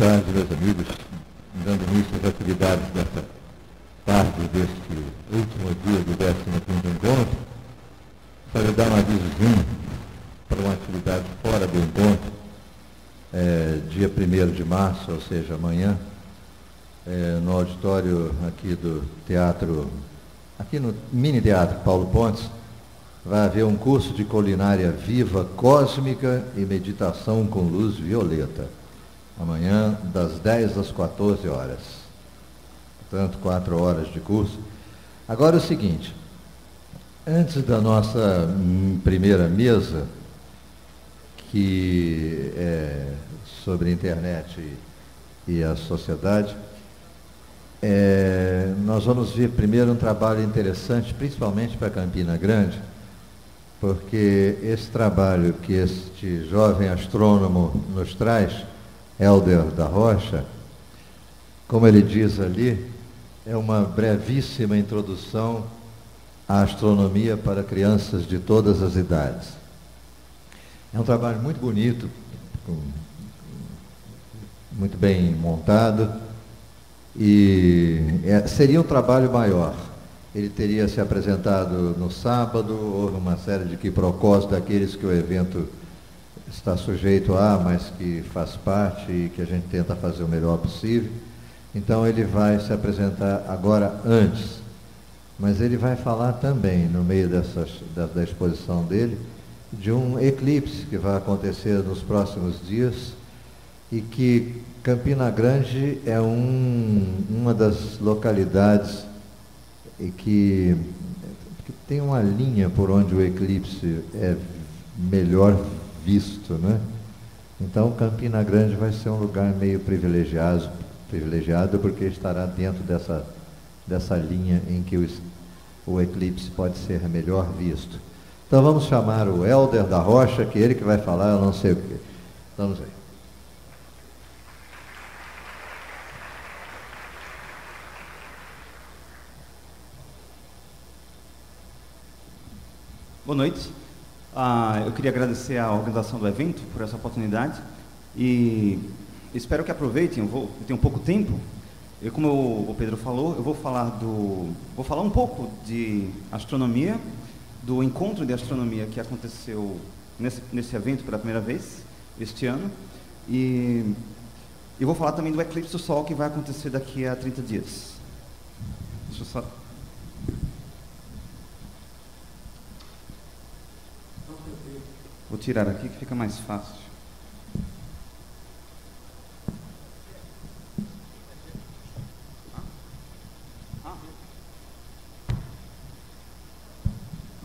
tarde, meus amigos. Dando início às atividades desta tarde, deste último dia do 15º encontro, para dar um avisozinho para uma atividade fora do encontro, dia 1º de março, ou seja, amanhã, no auditório aqui do teatro, aqui no Mini Teatro Paulo Pontes, vai haver um curso de culinária viva, cósmica e meditação com luz violeta. Amanhã, das 10 às 14 horas. Portanto, 4 horas de curso. Agora é o seguinte, antes da nossa primeira mesa, que é sobre a internet e a sociedade, nós vamos ver primeiro um trabalho interessante, principalmente para Campina Grande, porque esse trabalho que este jovem astrônomo nos traz, Hélder da Rocha, como ele diz ali, é uma brevíssima introdução à astronomia para crianças de todas as idades. É um trabalho muito bonito, muito bem montado, e seria um trabalho maior. Ele teria se apresentado no sábado, houve uma série de quiprocós daqueles que o evento está sujeito a, mas que faz parte e que a gente tenta fazer o melhor possível. Então ele vai se apresentar agora antes, mas ele vai falar também, no meio da exposição dele, de um eclipse que vai acontecer nos próximos dias e que Campina Grande é uma das localidades que tem uma linha por onde o eclipse é melhor visto, né? Então Campina Grande vai ser um lugar meio privilegiado porque estará dentro dessa linha em que o eclipse pode ser melhor visto. Então vamos chamar o Hélder da Rocha, que é ele que vai falar, eu não sei o quê. Vamos aí. Boa noite. Eu queria agradecer à organização do evento por essa oportunidade e espero que aproveitem. Eu tenho pouco tempo. Como o Pedro falou, eu vou falar um pouco de astronomia, do encontro de astronomia que aconteceu nesse evento pela primeira vez este ano, e vou falar também do eclipse do Sol que vai acontecer daqui a 30 dias. Deixa eu só... Vou tirar aqui que fica mais fácil.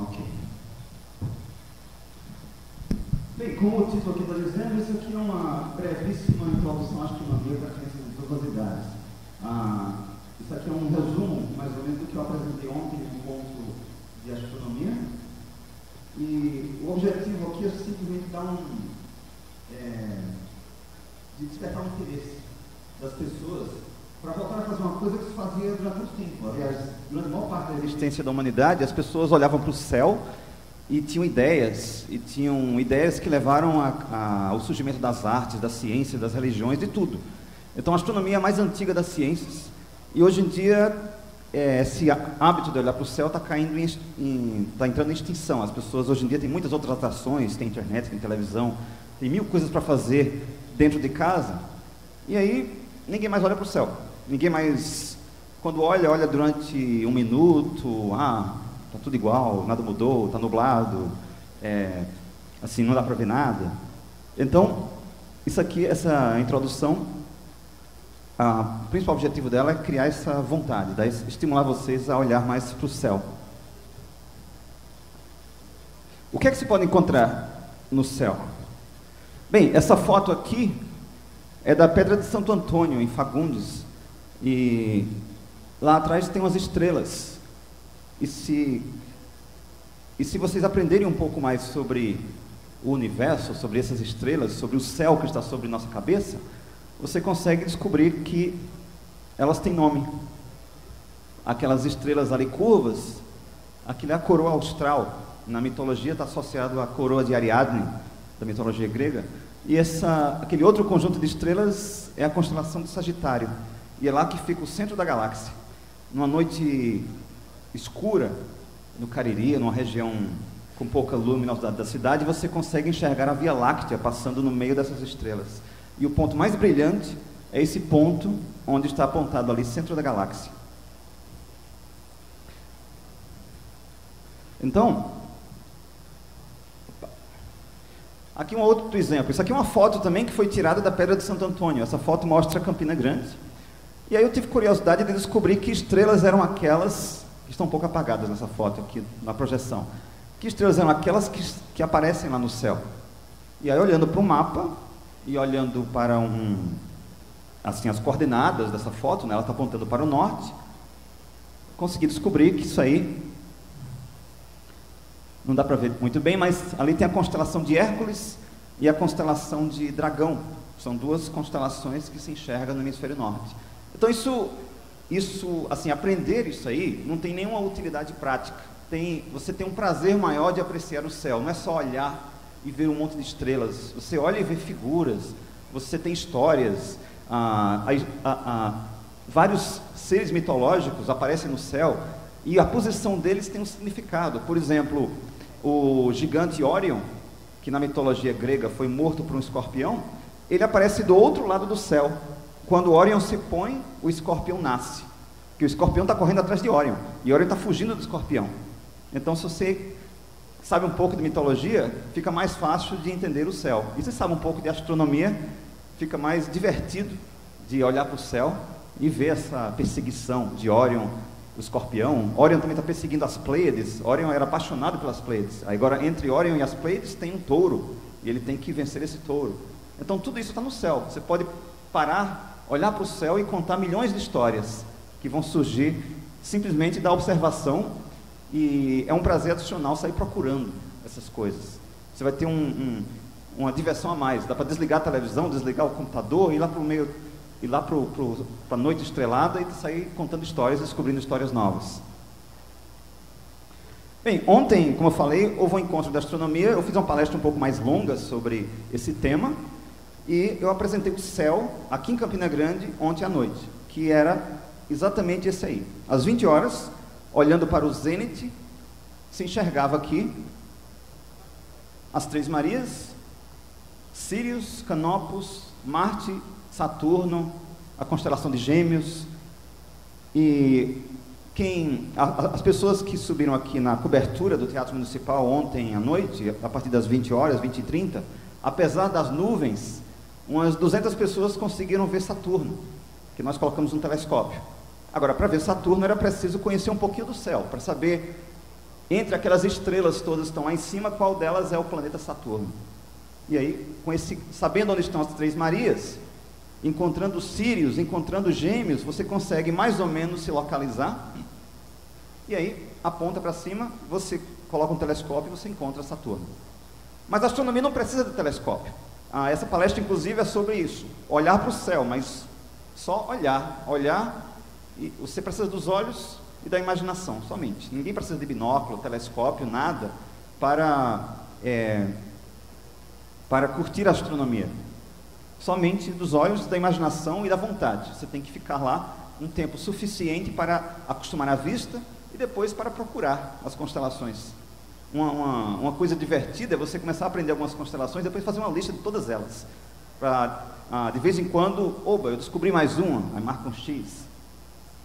Ok. Bem, como o título aqui está dizendo, isso aqui é uma brevíssima introdução à astronomia para crianças de todas as idades. Isso aqui é um resumo, mais ou menos, do que eu apresentei ontem no encontro de astronomia. E o objetivo aqui é simplesmente de despertar um interesse das pessoas para voltar a fazer uma coisa que se fazia durante muito tempo. Aliás, durante a maior parte da existência da humanidade, as pessoas olhavam para o céu e tinham ideias que levaram ao surgimento das artes, da ciência, das religiões, de tudo. Então a astronomia é a mais antiga das ciências e hoje em dia esse hábito de olhar para o céu está entrando em extinção. As pessoas hoje em dia têm muitas outras atrações, tem internet, tem televisão, tem 1000 coisas para fazer dentro de casa, e aí ninguém mais olha para o céu. Ninguém mais, quando olha durante 1 minuto, está tudo igual, nada mudou, está nublado, assim, não dá para ver nada. Então, isso aqui, essa introdução, o principal objetivo dela é criar essa vontade, estimular vocês a olhar mais para o céu. O que é que se pode encontrar no céu? Bem, essa foto aqui é da Pedra de Santo Antônio, em Fagundes, e lá atrás tem umas estrelas. E se vocês aprenderem um pouco mais sobre o universo, sobre essas estrelas, sobre o céu que está sobre nossa cabeça, você consegue descobrir que elas têm nome. Aquelas estrelas ali curvas, aquilo é a coroa austral. Na mitologia está associado à coroa de Ariadne, da mitologia grega. E aquele outro conjunto de estrelas é a constelação de Sagitário. E é lá que fica o centro da galáxia. Numa noite escura, no Cariri, numa região com pouca luminosidade da cidade, você consegue enxergar a Via Láctea passando no meio dessas estrelas. E o ponto mais brilhante é esse ponto onde está apontado ali, centro da galáxia. Então, aqui um outro exemplo. Isso aqui é uma foto também que foi tirada da Pedra de Santo Antônio. Essa foto mostra Campina Grande. E aí eu tive curiosidade de descobrir que estrelas eram aquelas que estão um pouco apagadas nessa foto aqui, na projeção. Que estrelas eram aquelas que aparecem lá no céu. E aí, olhando para o mapa e olhando para assim, as coordenadas dessa foto, né, ela está apontando para o norte, consegui descobrir que isso aí não dá para ver muito bem, mas ali tem a constelação de Hércules e a constelação de Dragão. São duas constelações que se enxergam no hemisfério norte. Então assim, aprender isso aí não tem nenhuma utilidade prática. Você tem um prazer maior de apreciar o céu. Não é só olhar e ver um monte de estrelas. Você olha e vê figuras. Você tem histórias. Vários seres mitológicos aparecem no céu e a posição deles tem um significado. Por exemplo, o gigante Órion, que na mitologia grega foi morto por um escorpião, ele aparece do outro lado do céu. Quando Órion se põe, o escorpião nasce. Porque o escorpião está correndo atrás de Órion, e Órion está fugindo do escorpião. Então, se você sabe um pouco de mitologia, fica mais fácil de entender o céu. E se sabe um pouco de astronomia, fica mais divertido de olhar para o céu e ver essa perseguição de Órion, o escorpião. Órion também está perseguindo as Pleiades. Órion era apaixonado pelas Pleiades. Agora, entre Órion e as Pleiades tem um touro, e ele tem que vencer esse touro. Então, tudo isso está no céu. Você pode parar, olhar para o céu e contar milhões de histórias que vão surgir simplesmente da observação, e é um prazer adicional sair procurando essas coisas. Você vai ter uma diversão a mais. Dá para desligar a televisão, desligar o computador, ir lá para o meio, ir lá para a noite estrelada e sair contando histórias, descobrindo histórias novas. Bem, ontem, como eu falei, houve um encontro de astronomia. Eu fiz uma palestra um pouco mais longa sobre esse tema, e eu apresentei o céu aqui em Campina Grande ontem à noite, que era exatamente esse aí. Às 20 horas, olhando para o zênite, se enxergava aqui as Três Marias, Sírius, Canopus, Marte, Saturno, a constelação de Gêmeos. E as pessoas que subiram aqui na cobertura do Teatro Municipal ontem à noite, a partir das 20 horas, 20h30, apesar das nuvens, umas 200 pessoas conseguiram ver Saturno, que nós colocamos um telescópio. Agora, para ver Saturno era preciso conhecer um pouquinho do céu, para saber, entre aquelas estrelas todas que estão lá em cima, qual delas é o planeta Saturno. E aí, sabendo onde estão as Três Marias, encontrando Sírios, encontrando Gêmeos, você consegue mais ou menos se localizar, e aí aponta para cima, você coloca um telescópio e você encontra Saturno. Mas a astronomia não precisa de telescópio. Essa palestra, inclusive, é sobre isso. Olhar para o céu, mas só olhar, e você precisa dos olhos e da imaginação, somente. Ninguém precisa de binóculo, telescópio, nada, para curtir a astronomia. Somente dos olhos, da imaginação e da vontade. Você tem que ficar lá um tempo suficiente para acostumar a vista e depois para procurar as constelações. Uma coisa divertida é você começar a aprender algumas constelações e depois fazer uma lista de todas elas. De vez em quando, eu descobri mais uma, aí marca um X.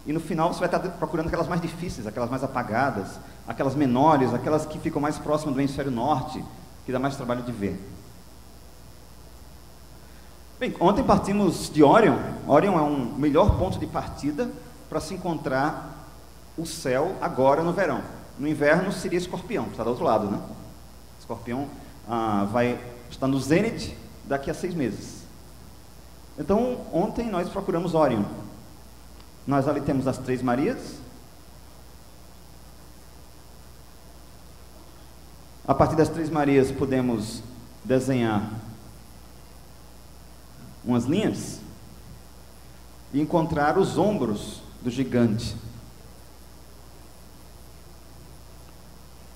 E no final você vai estar procurando aquelas mais difíceis, aquelas mais apagadas, aquelas menores, aquelas que ficam mais próximas do hemisfério norte, que dá mais trabalho de ver. Bem, ontem partimos de Órion. Órion é um melhor ponto de partida para se encontrar o céu agora no verão. No inverno seria Escorpião, que está do outro lado, né? Escorpião vai estar no zênite daqui a 6 meses. Então, ontem nós procuramos Órion. Nós ali temos as Três Marias. A partir das Três Marias podemos desenhar umas linhas e encontrar os ombros do gigante.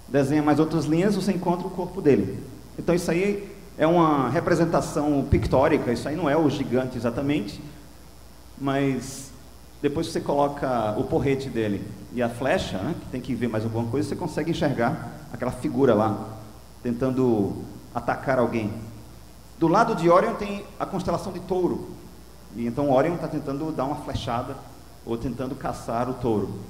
Desenha mais outras linhas, você encontra o corpo dele. Então isso aí é uma representação pictórica, isso aí não é o gigante exatamente, mas depois que você coloca o porrete dele e a flecha, né, que tem que ver mais alguma coisa, você consegue enxergar aquela figura lá, tentando atacar alguém. Do lado de Órion tem a constelação de Touro, e então Órion está tentando dar uma flechada, ou tentando caçar o touro.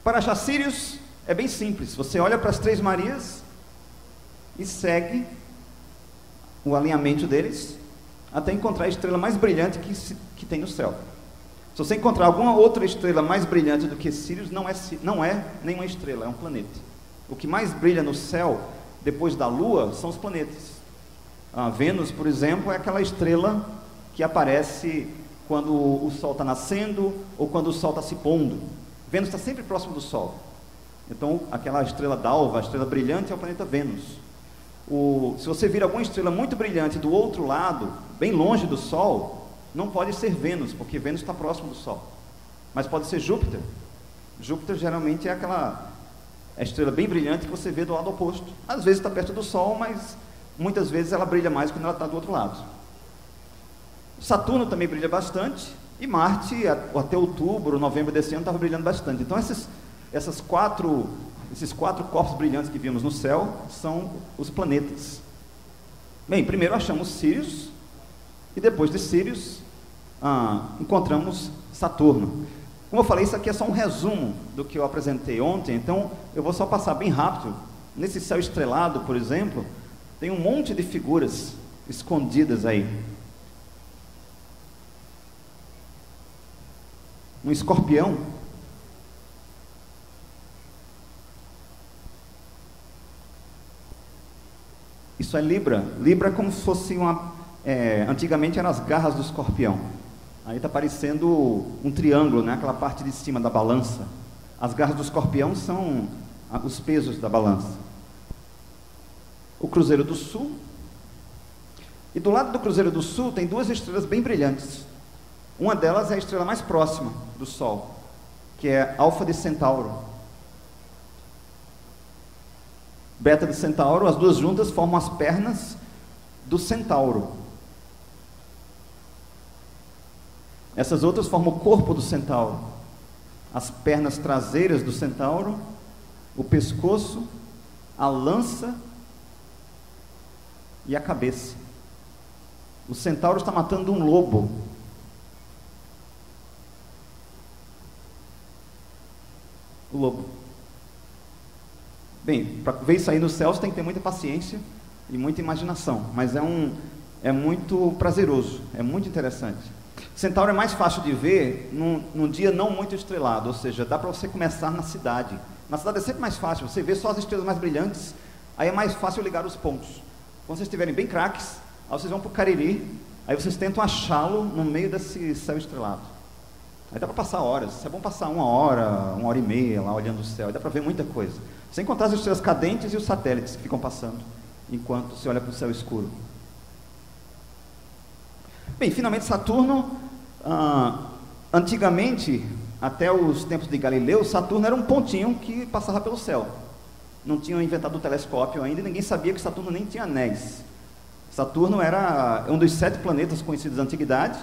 Para achar Sírios é bem simples, você olha para as Três Marias e segue o alinhamento deles até encontrar a estrela mais brilhante que tem no céu. Se você encontrar alguma outra estrela mais brilhante do que Sírios, não é nenhuma estrela, é um planeta. O que mais brilha no céu, depois da Lua, são os planetas. A Vênus, por exemplo, é aquela estrela que aparece quando o Sol está nascendo ou quando o Sol está se pondo. Vênus está sempre próximo do Sol. Então, aquela estrela d'alva, a estrela brilhante, é o planeta Vênus. Se você vir alguma estrela muito brilhante do outro lado, bem longe do Sol, não pode ser Vênus, porque Vênus está próximo do Sol. Mas pode ser Júpiter. Júpiter geralmente é aquela estrela bem brilhante que você vê do lado oposto. Às vezes está perto do Sol, mas muitas vezes ela brilha mais quando ela está do outro lado. Saturno também brilha bastante, e Marte, até outubro, novembro desse ano, estava brilhando bastante. Então esses quatro corpos brilhantes que vimos no céu são os planetas. Bem, primeiro achamos Sírios, e depois de Sírios encontramos Saturno. Como eu falei, isso aqui é só um resumo do que eu apresentei ontem, então eu vou só passar bem rápido. Nesse céu estrelado, por exemplo, tem um monte de figuras escondidas aí. Um escorpião. Isso é Libra. Libra é como se fosse antigamente eram as garras do escorpião. Aí está parecendo um triângulo, né? Aquela parte de cima da balança. As garras do escorpião são os pesos da balança. O Cruzeiro do Sul. E do lado do Cruzeiro do Sul tem duas estrelas bem brilhantes. Uma delas é a estrela mais próxima do Sol, que é Alfa de Centauro. Beta de Centauro, as duas juntas formam as pernas do Centauro. Essas outras formam o corpo do Centauro. As pernas traseiras do Centauro, o pescoço, a lança e a cabeça. O Centauro está matando um lobo. O lobo. Bem, para ver isso aí no céu, você tem que ter muita paciência e muita imaginação, mas é muito prazeroso, é muito interessante. Centauro é mais fácil de ver num dia não muito estrelado, ou seja, dá para você começar na cidade. Na cidade é sempre mais fácil, você vê só as estrelas mais brilhantes, aí é mais fácil ligar os pontos. Quando vocês estiverem bem craques, aí vocês vão para o Cariri, aí vocês tentam achá-lo no meio desse céu estrelado. Aí dá para passar horas, isso é bom passar uma hora e meia lá olhando o céu, aí dá para ver muita coisa. Sem contar as estrelas cadentes e os satélites que ficam passando, enquanto você olha para o céu escuro. Bem, finalmente Saturno, antigamente, até os tempos de Galileu, Saturno era um pontinho que passava pelo céu. Não tinham inventado o telescópio ainda e ninguém sabia que Saturno nem tinha anéis. Saturno era um dos 7 planetas conhecidos da antiguidade,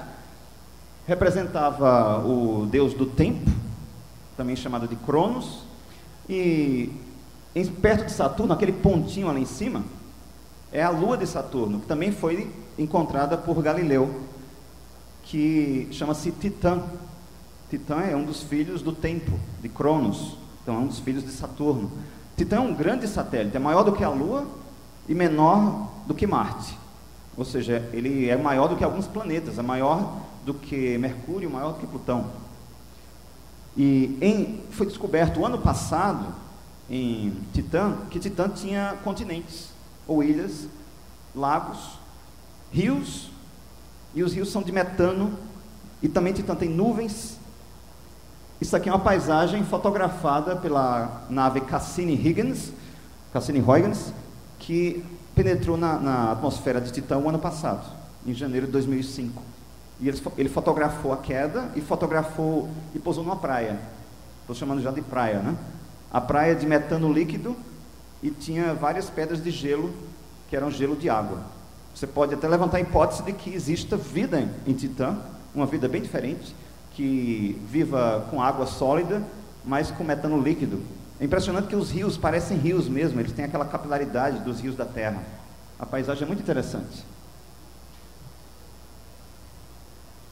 representava o deus do tempo, também chamado de Cronos, e perto de Saturno, aquele pontinho ali em cima, é a lua de Saturno, que também foi encontrada por Galileu, que chama-se Titã. Titã é um dos filhos do tempo, de Cronos, então é um dos filhos de Saturno. Titã é um grande satélite, é maior do que a Lua e menor do que Marte, ou seja, ele é maior do que alguns planetas, é maior do que Mercúrio, maior do que Plutão. E foi descoberto o ano passado em Titã, que Titã tinha continentes, ou ilhas, lagos, rios, e os rios são de metano, e também Titã tem nuvens. Isso aqui é uma paisagem fotografada pela nave Cassini-Huygens, que penetrou na atmosfera de Titã o ano passado, em janeiro de 2005. E ele fotografou a queda e pousou numa praia. estou chamando já de praia, né? A praia de metano líquido, e tinha várias pedras de gelo, que eram gelo de água. Você pode até levantar a hipótese de que exista vida em Titã, uma vida bem diferente, que viva com água sólida, mas com metano líquido. É impressionante que os rios parecem rios mesmo, eles têm aquela capilaridade dos rios da Terra. A paisagem é muito interessante.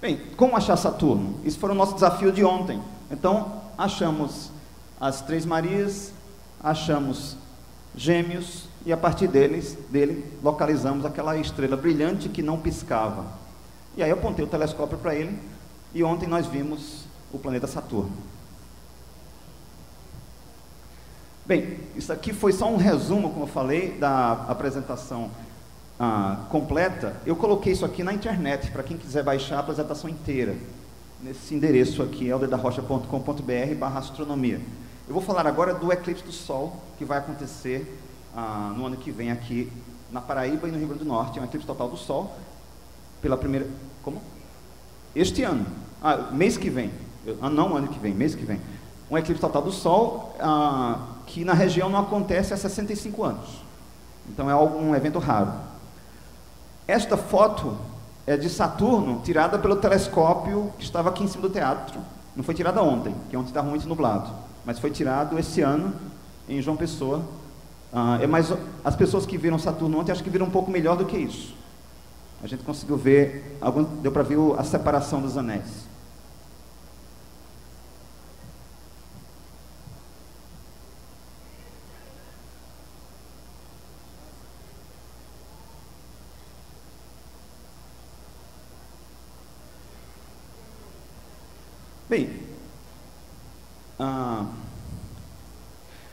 Bem, como achar Saturno? Isso foi o nosso desafio de ontem. Então, achamos as Três Marias, achamos Gêmeos, e a partir dele localizamos aquela estrela brilhante que não piscava. E aí eu apontei o telescópio para ele, e ontem nós vimos o planeta Saturno. Bem, isso aqui foi só um resumo, como eu falei, da apresentação completa. Eu coloquei isso aqui na internet, para quem quiser baixar a apresentação inteira, nesse endereço aqui, elderdarrocha.com.br/astronomia. Eu vou falar agora do eclipse do Sol, que vai acontecer no ano que vem aqui na Paraíba e no Rio Grande do Norte. É um eclipse total do Sol, pela primeira... Como? Este ano. Mês que vem. Não ano que vem, mês que vem. Um eclipse total do Sol, que na região não acontece há 65 anos. Então é um evento raro. Esta foto é de Saturno, tirada pelo telescópio que estava aqui em cima do teatro. Não foi tirada ontem, que ontem estava muito nublado, mas foi tirado esse ano em João Pessoa. Mas as pessoas que viram Saturno ontem, acho que viram um pouco melhor do que isso. A gente conseguiu ver, deu para ver a separação dos anéis. Bem,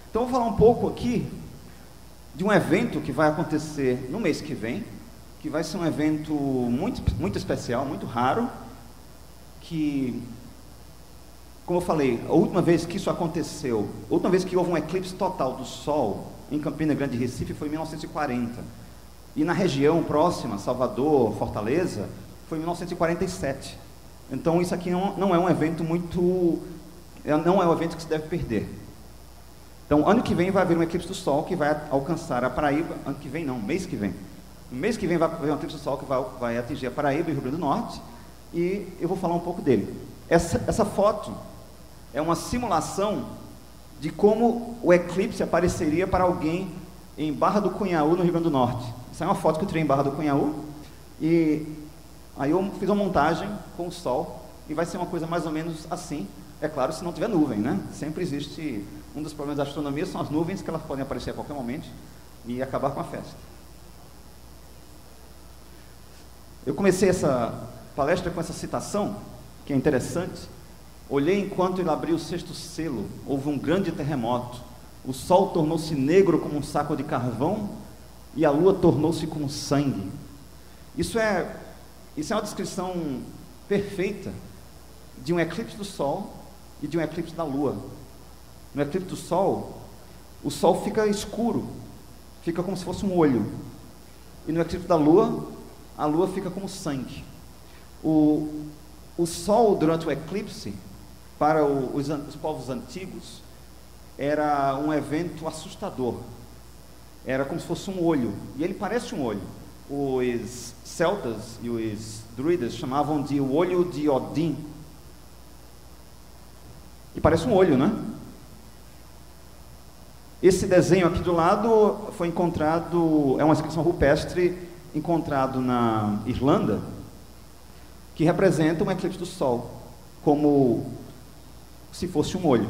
então vou falar um pouco aqui de um evento que vai acontecer no mês que vem, que vai ser um evento muito especial, muito raro, que, como eu falei, a última vez que isso aconteceu, a última vez que houve um eclipse total do Sol em Campina Grande, Recife, foi em 1940, e na região próxima, Salvador, Fortaleza, foi em 1947. Então isso aqui não é um evento não é um evento que se deve perder. Então ano que vem vai haver um eclipse do Sol que vai alcançar a Paraíba. Ano que vem não, mês que vem. No mês que vem vai haver um eclipse do Sol que vai atingir a Paraíba e o Rio Grande do Norte, e eu vou falar um pouco dele. Essa foto é uma simulação de como o eclipse apareceria para alguém em Barra do Cunhaú, no Rio Grande do Norte. Essa é uma foto que eu tirei em Barra do Cunhaú, e aí eu fiz uma montagem com o Sol, e vai ser uma coisa mais ou menos assim. É claro, se não tiver nuvem, né? Sempre existe, um dos problemas da astronomia são as nuvens, que elas podem aparecer a qualquer momento e acabar com a festa. Eu comecei essa palestra com essa citação, que é interessante. Olhei enquanto ele abriu o sexto selo, houve um grande terremoto. O Sol tornou-se negro como um saco de carvão, e a Lua tornou-se como sangue. Isso é uma descrição perfeita de um eclipse do Sol e de um eclipse da Lua. No eclipse do Sol, o Sol fica escuro, fica como se fosse um olho. E no eclipse da Lua, a Lua fica como sangue. O Sol, durante o eclipse, para os povos antigos, era um evento assustador. Era como se fosse um olho, e ele parece um olho. Os celtas e os druidas chamavam de o olho de Odin, que parece um olho, né? Esse desenho aqui do lado foi encontrado, é uma inscrição rupestre encontrado na Irlanda, que representa um eclipse do Sol, como se fosse um olho.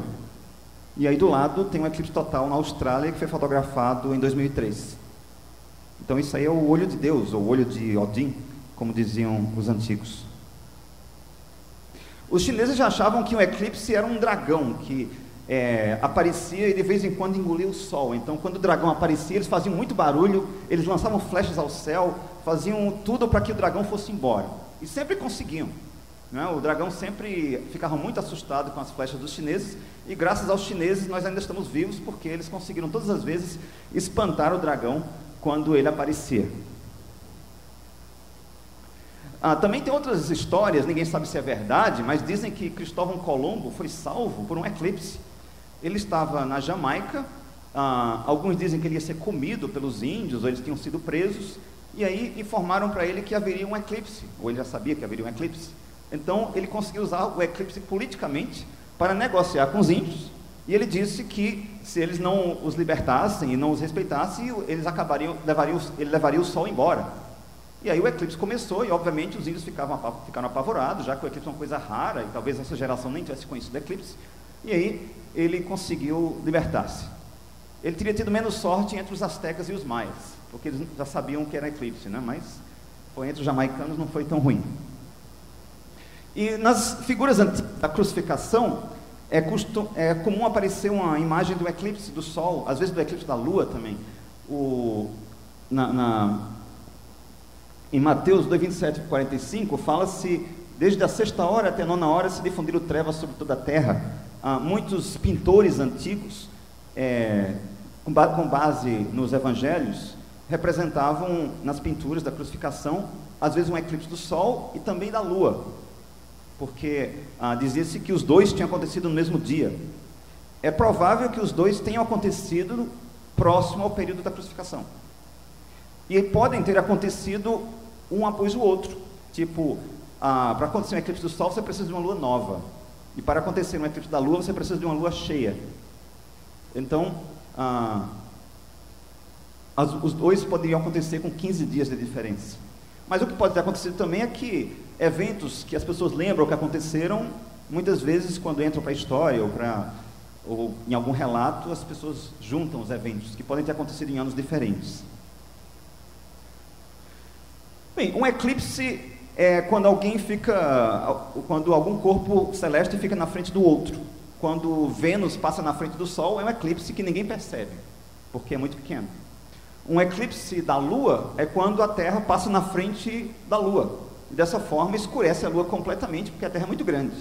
E aí do lado tem um eclipse total na Austrália, que foi fotografado em 2003. Então isso aí é o olho de Deus, ou o olho de Odin, como diziam os antigos. Os chineses já achavam que o eclipse era um dragão, que aparecia e de vez em quando engolia o Sol. Então quando o dragão aparecia, eles faziam muito barulho, eles lançavam flechas ao céu, faziam tudo para que o dragão fosse embora. E sempre conseguiam. Né? O dragão sempre ficava muito assustado com as flechas dos chineses, e graças aos chineses nós ainda estamos vivos, porque eles conseguiram todas as vezes espantar o dragão quando ele aparecia. Também tem outras histórias, ninguém sabe se é verdade, mas dizem que Cristóvão Colombo foi salvo por um eclipse. Ele estava na Jamaica, alguns dizem que ele ia ser comido pelos índios, ou eles tinham sido presos, e aí informaram para ele que haveria um eclipse, ou ele já sabia que haveria um eclipse. Então ele conseguiu usar o eclipse politicamente para negociar com os índios, e ele disse que se eles não os libertassem e não os respeitassem, eles ele levaria o sol embora. E aí o eclipse começou, e obviamente os índios ficaram apavorados, já que o eclipse é uma coisa rara, e talvez essa geração nem tivesse conhecido o eclipse, e aí ele conseguiu libertar-se. Ele teria tido menos sorte entre os astecas e os maias, porque eles já sabiam que era eclipse, né? Mas entre os jamaicanos não foi tão ruim. E nas figuras antigas da crucificação, é comum aparecer uma imagem do eclipse do sol, às vezes do eclipse da lua também. Em Mateus 2, 27 e 45, fala-se, desde a 6ª hora até a 9ª hora se difundiram trevas sobre toda a terra. Muitos pintores antigos, com base nos evangelhos, representavam nas pinturas da crucificação, às vezes um eclipse do sol e também da lua, porque dizia-se que os dois tinham acontecido no mesmo dia. É provável que os dois tenham acontecido próximo ao período da crucificação, e podem ter acontecido um após o outro. Tipo, para acontecer um eclipse do sol você precisa de uma lua nova, e para acontecer um eclipse da lua você precisa de uma lua cheia. Então os dois poderiam acontecer com 15 dias de diferença. Mas o que pode ter acontecido também é que eventos que as pessoas lembram que aconteceram, muitas vezes quando entram para a história ou em algum relato, as pessoas juntam os eventos que podem ter acontecido em anos diferentes. Bem, um eclipse é quando quando algum corpo celeste fica na frente do outro. Quando Vênus passa na frente do Sol, é um eclipse que ninguém percebe, porque é muito pequeno. Um eclipse da Lua é quando a Terra passa na frente da Lua, e dessa forma escurece a Lua completamente, porque a Terra é muito grande.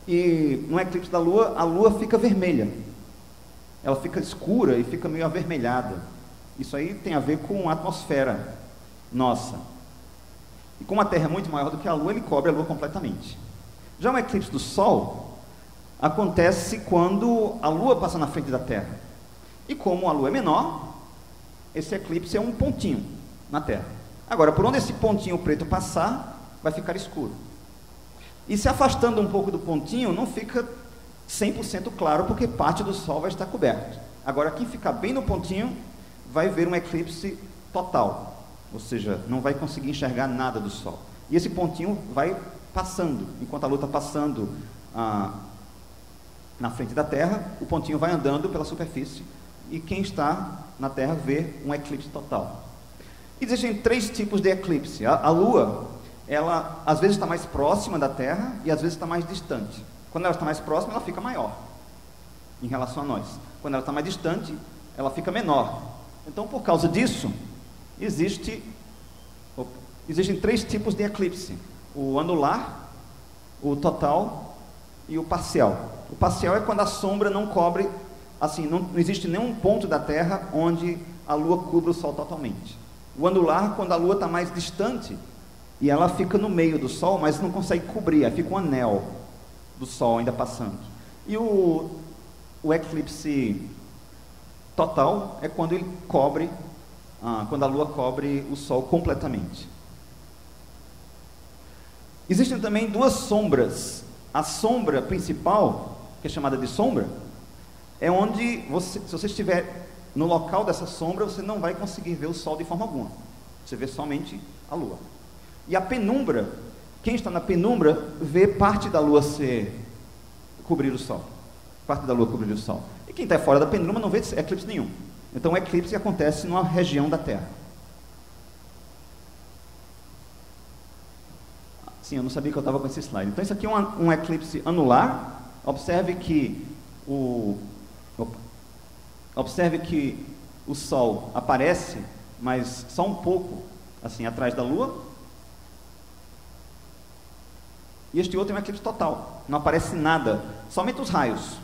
E no eclipse da Lua, a Lua fica vermelha, ela fica escura e fica meio avermelhada. Isso aí tem a ver com a atmosfera nossa. E como a Terra é muito maior do que a Lua, ele cobre a Lua completamente. Já um eclipse do Sol acontece quando a Lua passa na frente da Terra. E como a Lua é menor, esse eclipse é um pontinho na Terra. Agora, por onde esse pontinho preto passar, vai ficar escuro. E se afastando um pouco do pontinho, não fica 100% claro, porque parte do Sol vai estar coberto. Agora, quem ficar bem no pontinho, vai ver um eclipse total, ou seja, não vai conseguir enxergar nada do Sol. E esse pontinho vai passando, enquanto a Lua está passando na frente da Terra, o pontinho vai andando pela superfície, e quem está na Terra vê um eclipse total. Existem 3 tipos de eclipse. A Lua, ela às vezes está mais próxima da Terra e às vezes está mais distante. Quando ela está mais próxima, ela fica maior em relação a nós. Quando ela está mais distante, ela fica menor. Então, por causa disso, existem 3 tipos de eclipse: o anular, o total e o parcial. O parcial é quando a sombra não cobre, assim, não existe nenhum ponto da Terra onde a Lua cubra o Sol totalmente. O anular, quando a Lua está mais distante e ela fica no meio do Sol, mas não consegue cobrir, aí fica um anel do Sol ainda passando. E o eclipse total é quando ele cobre, quando a Lua cobre o Sol completamente. Existem também 2 sombras. A sombra principal, que é chamada de sombra, é onde se você estiver no local dessa sombra, você não vai conseguir ver o Sol de forma alguma. Você vê somente a Lua. E a penumbra, quem está na penumbra vê parte da Lua cobrir o Sol. Parte da Lua cobrir o Sol. E quem está fora da penumbra não vê eclipse nenhum. Então o eclipse acontece numa região da Terra. Sim, eu não sabia que eu estava com esse slide. Então isso aqui é um eclipse anular. Observe que o Sol aparece, mas só um pouco assim atrás da Lua. E este outro é um eclipse total, não aparece nada, somente os raios.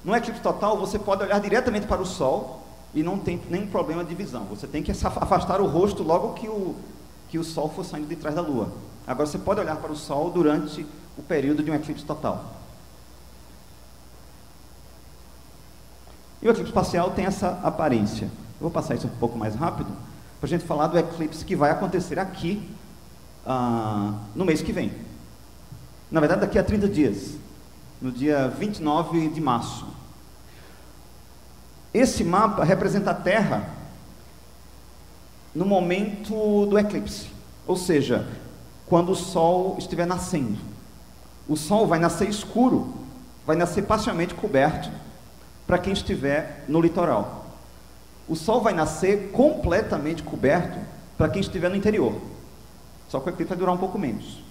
No eclipse total você pode olhar diretamente para o Sol e não tem nenhum problema de visão. Você tem que afastar o rosto logo que o Sol for saindo de trás da Lua. Agora você pode olhar para o Sol durante o período de um eclipse total. E o eclipse parcial tem essa aparência. Eu vou passar isso um pouco mais rápido, para a gente falar do eclipse que vai acontecer aqui, no mês que vem. Na verdade, daqui a 30 dias, no dia 29 de março. Esse mapa representa a Terra no momento do eclipse, ou seja, quando o Sol estiver nascendo. O Sol vai nascer escuro, vai nascer parcialmente coberto, para quem estiver no litoral. O Sol vai nascer completamente coberto para quem estiver no interior. Só que o eclipse vai durar um pouco menos.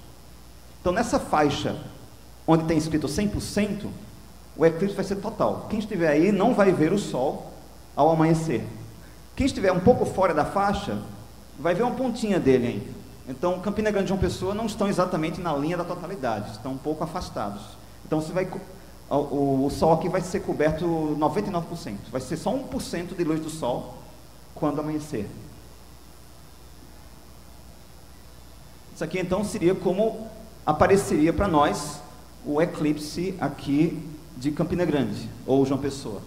Então, nessa faixa, onde tem escrito 100%, o eclipse vai ser total. Quem estiver aí não vai ver o Sol ao amanhecer. Quem estiver um pouco fora da faixa, vai ver uma pontinha dele ainda. Então, Campina Grande e João Pessoa não estão exatamente na linha da totalidade, estão um pouco afastados. Então, o Sol aqui vai ser coberto 99%, vai ser só 1% de luz do Sol quando amanhecer. Isso aqui então seria como apareceria para nós o eclipse aqui de Campina Grande, ou João Pessoa.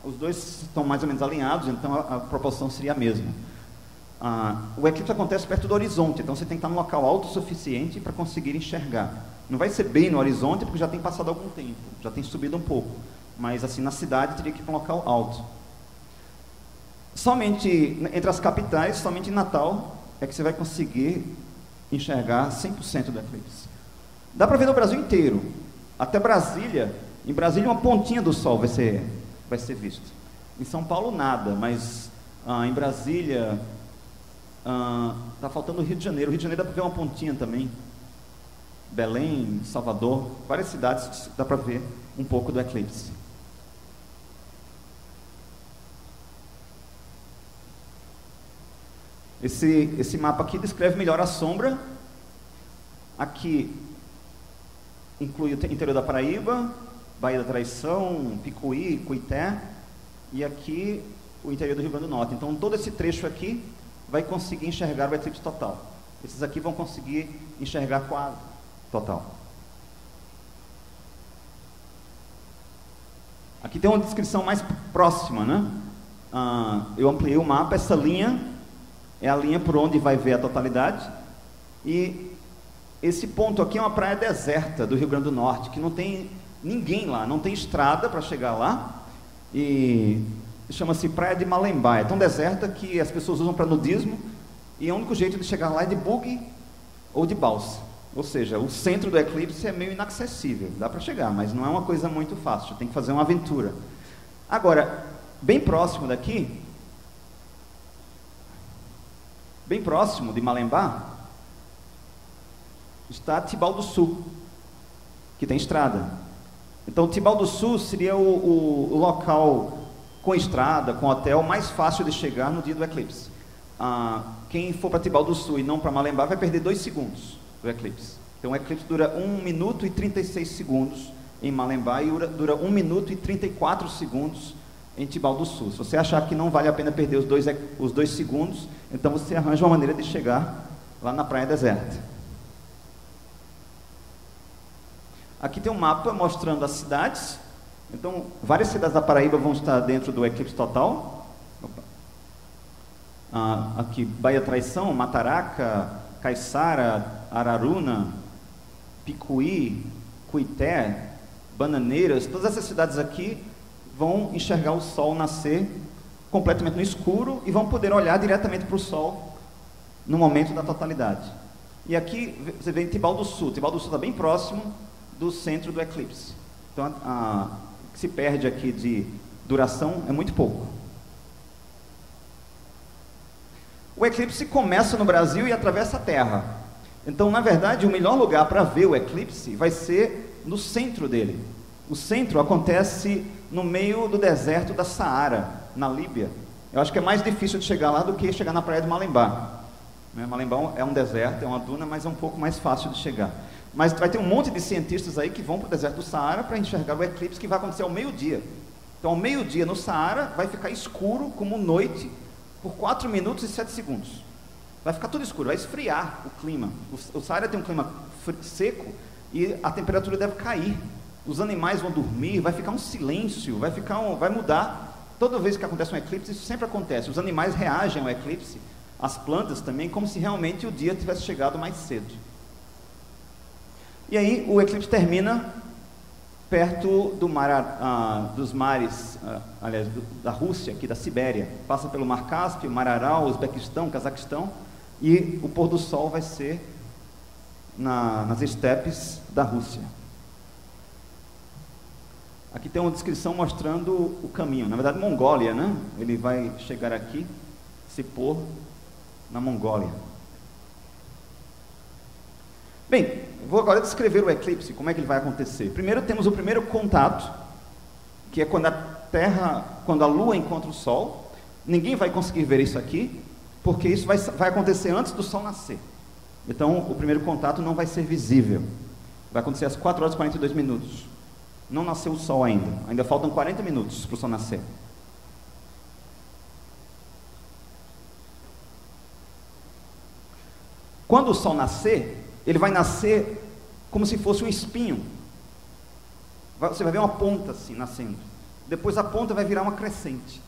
Os dois estão mais ou menos alinhados, então a proporção seria a mesma. O eclipse acontece perto do horizonte, então você tem que estar num local alto o suficiente para conseguir enxergar. Não vai ser bem no horizonte, porque já tem passado algum tempo, já tem subido um pouco, mas assim, na cidade teria que ir para um local alto. Somente entre as capitais, somente em Natal, é que você vai conseguir enxergar 100% do eclipse. Dá para ver no Brasil inteiro, até Brasília. Em Brasília uma pontinha do Sol vai ser visto. Em São Paulo nada, mas em Brasília, está faltando o Rio de Janeiro. O Rio de Janeiro dá para ver uma pontinha também. Belém, Salvador, várias cidades dá para ver um pouco do eclipse. Esse mapa aqui descreve melhor a sombra. Aqui inclui o interior da Paraíba, Baía da Traição, Picuí, Cuité, e aqui o interior do Rio Grande do Norte. Então todo esse trecho aqui vai conseguir enxergar o eclipse total. Esses aqui vão conseguir enxergar quase total. Aqui tem uma descrição mais próxima, né? Eu ampliei o mapa. Essa linha é a linha por onde vai ver a totalidade. E esse ponto aqui é uma praia deserta do Rio Grande do Norte, que não tem ninguém lá, não tem estrada para chegar lá. E chama-se Praia de Malembá. É tão deserta que as pessoas usam para nudismo, e o único jeito de chegar lá é de buggy ou de balsa. Ou seja, o centro do eclipse é meio inacessível. Dá para chegar, mas não é uma coisa muito fácil, tem que fazer uma aventura. Agora, bem próximo daqui, bem próximo de Malembá, está Tibau do Sul, que tem estrada. Então, Tibau do Sul seria o local com estrada, com hotel, mais fácil de chegar no dia do eclipse. Quem for para Tibau do Sul e não para Malembá vai perder 2 segundos do eclipse. Então o eclipse dura 1 minuto e 36 segundos em Malembá e dura 1 minuto e 34 segundos em Tibau do Sul. Se você achar que não vale a pena perder os dois segundos, então você arranja uma maneira de chegar lá na praia deserta. Aqui tem um mapa mostrando as cidades. Então várias cidades da Paraíba vão estar dentro do eclipse total. Aqui Baía Traição, Mataraca, Caiçara, Araruna, Picuí, Cuité, Bananeiras, todas essas cidades aqui vão enxergar o Sol nascer completamente no escuro e vão poder olhar diretamente para o Sol no momento da totalidade. E aqui você vê em Tibau do Sul. Tibau do Sul está bem próximo do centro do eclipse. Então o que se perde aqui de duração é muito pouco. O eclipse começa no Brasil e atravessa a Terra. Então, na verdade, o melhor lugar para ver o eclipse vai ser no centro dele. O centro acontece no meio do deserto da Saara, na Líbia. Eu acho que é mais difícil de chegar lá do que chegar na praia de Malembá. Malembá é um deserto, é uma duna, mas é um pouco mais fácil de chegar. Mas vai ter um monte de cientistas aí que vão para o deserto do Saara para enxergar o eclipse, que vai acontecer ao meio-dia. Então, ao meio-dia no Saara vai ficar escuro como noite por 4 minutos e 7 segundos. Vai ficar tudo escuro, vai esfriar o clima. O Saara tem um clima seco e a temperatura deve cair os animais vão dormir, vai ficar um silêncio, vai mudar. Toda vez que acontece um eclipse, isso sempre acontece. Os animais reagem ao eclipse, as plantas também, como se realmente o dia tivesse chegado mais cedo. E aí o eclipse termina perto do mar, dos mares, aliás, da Rússia, aqui da Sibéria. Passa pelo Mar Cáspio, Mar Aral, Uzbequistão, Cazaquistão, e o pôr do sol vai ser nas estepes da Rússia. Aqui tem uma descrição mostrando o caminho, na verdade Mongólia, né? Ele vai chegar aqui, se pôr na Mongólia. Bem, vou agora descrever o eclipse, como é que ele vai acontecer. Primeiro temos o primeiro contato, que é quando a Lua encontra o Sol. Ninguém vai conseguir ver isso aqui, porque isso vai acontecer antes do Sol nascer. Então, o primeiro contato não vai ser visível. Vai acontecer às 4 horas e 42 minutos. Não nasceu o Sol ainda. Ainda faltam 40 minutos para o Sol nascer. Quando o Sol nascer, ele vai nascer como se fosse um espinho. Você vai ver uma ponta assim nascendo. Depois a ponta vai virar uma crescente.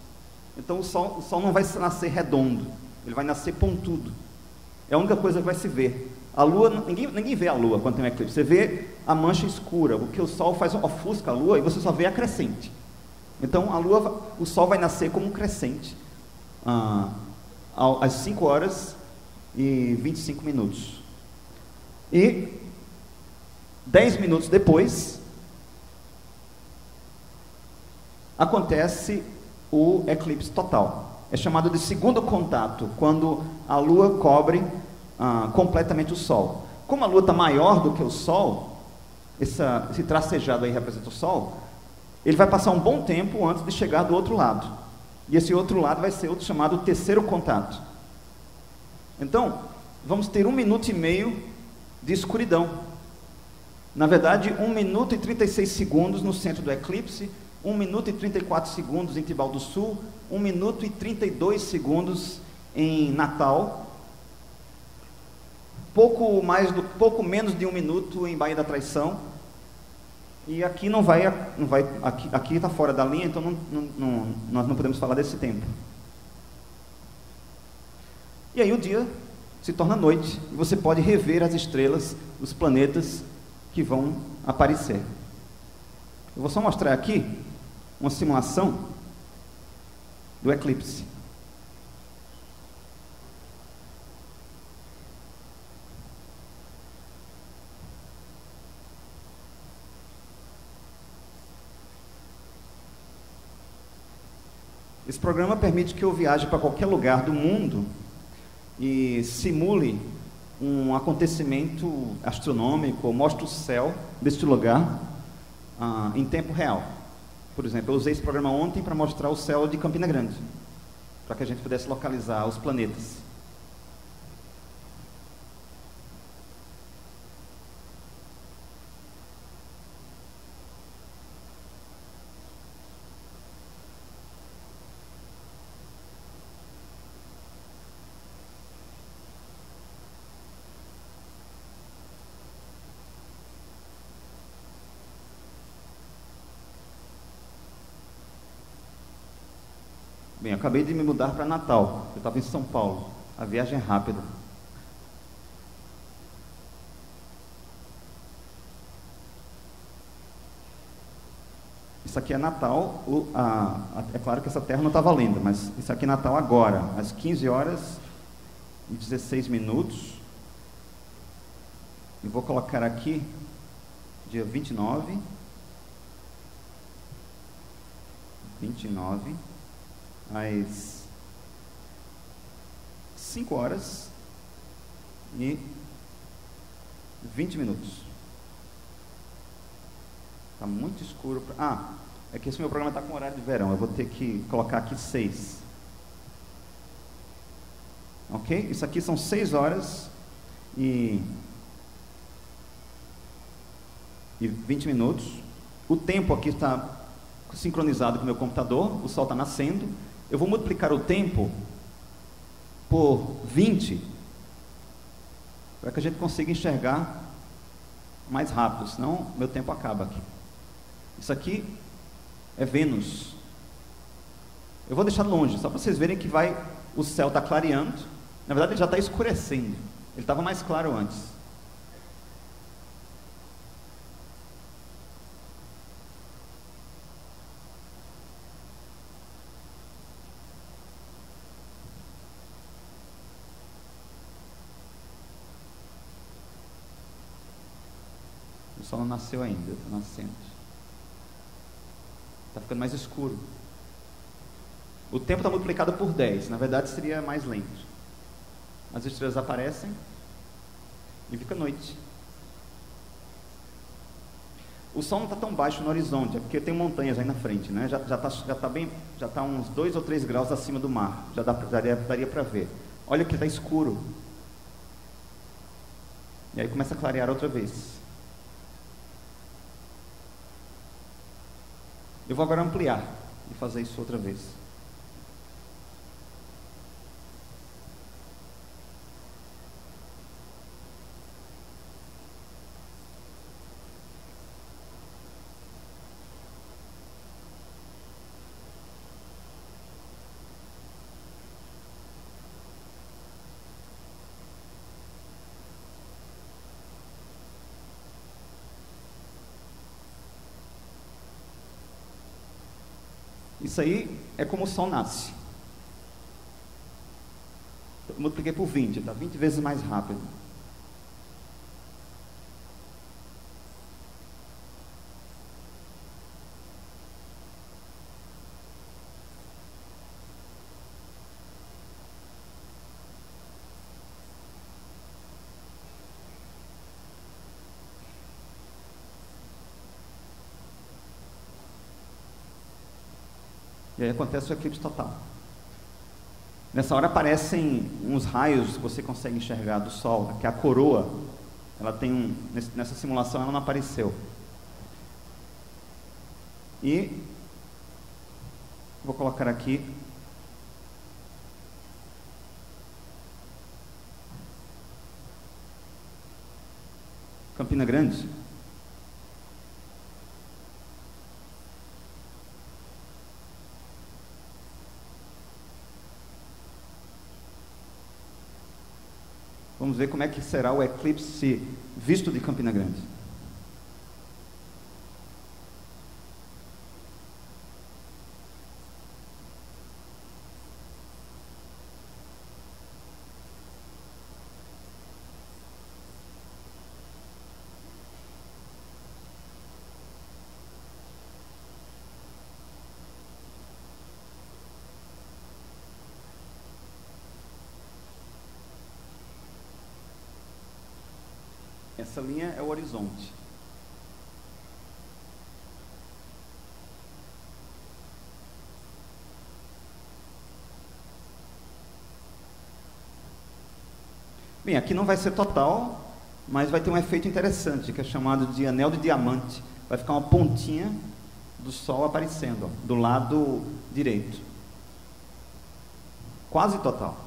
Então o Sol não vai nascer redondo. Ele vai nascer pontudo. É a única coisa que vai se ver. A Lua, ninguém vê a Lua quando tem um eclipse. Você vê a mancha escura, porque o Sol ofusca a Lua e você só vê a crescente. Então o Sol vai nascer como um crescente às 5 horas e 25 minutos. E 10 minutos depois acontece o eclipse total. É chamado de segundo contato, quando a Lua cobre completamente o Sol. Como a Lua está maior do que o Sol, esse tracejado aí representa o Sol, ele vai passar um bom tempo antes de chegar do outro lado. E esse outro lado vai ser chamado terceiro contato. Então, vamos ter 1 minuto e meio de escuridão. Na verdade, 1 minuto e 36 segundos no centro do eclipse, 1 minuto e 34 segundos em Tibau do Sul, 1 minuto e 32 segundos em Natal, pouco menos de 1 minuto em Baía da Traição, e aqui aqui está fora da linha, então nós não podemos falar desse tempo. E aí o dia se torna noite, e você pode rever as estrelas, os planetas que vão aparecer. Eu vou só mostrar aqui uma simulação do eclipse. Esse programa permite que eu viaje para qualquer lugar do mundo e simule um acontecimento astronômico, ou mostre o céu deste lugar em tempo real. Por exemplo, eu usei esse programa ontem para mostrar o céu de Campina Grande, para que a gente pudesse localizar os planetas. Bem, eu acabei de me mudar para Natal. Eu estava em São Paulo. A viagem é rápida. Isso aqui é Natal. É claro que essa terra não está valendo, mas isso aqui é Natal agora, às 15 horas e 16 minutos. Eu vou colocar aqui dia 29, às 5 horas e 20 minutos. Está muito escuro. É que esse meu programa está com horário de verão. Eu vou ter que colocar aqui 6. Ok? Isso aqui são 6 horas e 20 minutos. O tempo aqui está sincronizado com o meu computador. O sol está nascendo. Eu vou multiplicar o tempo por 20 para que a gente consiga enxergar mais rápido, senão meu tempo acaba aqui. Isso aqui é Vênus. Eu vou deixar longe, só para vocês verem que o céu está clareando. Na verdade, ele já está escurecendo. Ele estava mais claro antes. O sol não nasceu ainda, está nascendo. Está ficando mais escuro. O tempo está multiplicado por 10, na verdade seria mais lento. As estrelas aparecem e fica noite. O sol não está tão baixo no horizonte, é porque tem montanhas aí na frente, né? Já está uns 2 ou 3 graus acima do mar, daria para ver. Olha que está escuro. E aí começa a clarear outra vez. Eu vou agora ampliar e fazer isso outra vez. Isso aí é como o sol nasce. Eu multipliquei por 20, está 20 vezes mais rápido. E aí acontece o eclipse total. Nessa hora aparecem uns raios que você consegue enxergar do Sol, que é a coroa. Ela tem nessa simulação ela não apareceu. E vou colocar aqui Campina Grande. Vamos ver como é que será o eclipse visto de Campina Grande. Essa linha é o horizonte. Bem, aqui não vai ser total, mas vai ter um efeito interessante, que é chamado de anel de diamante. Vai ficar uma pontinha do Sol aparecendo, ó, do lado direito. Quase total.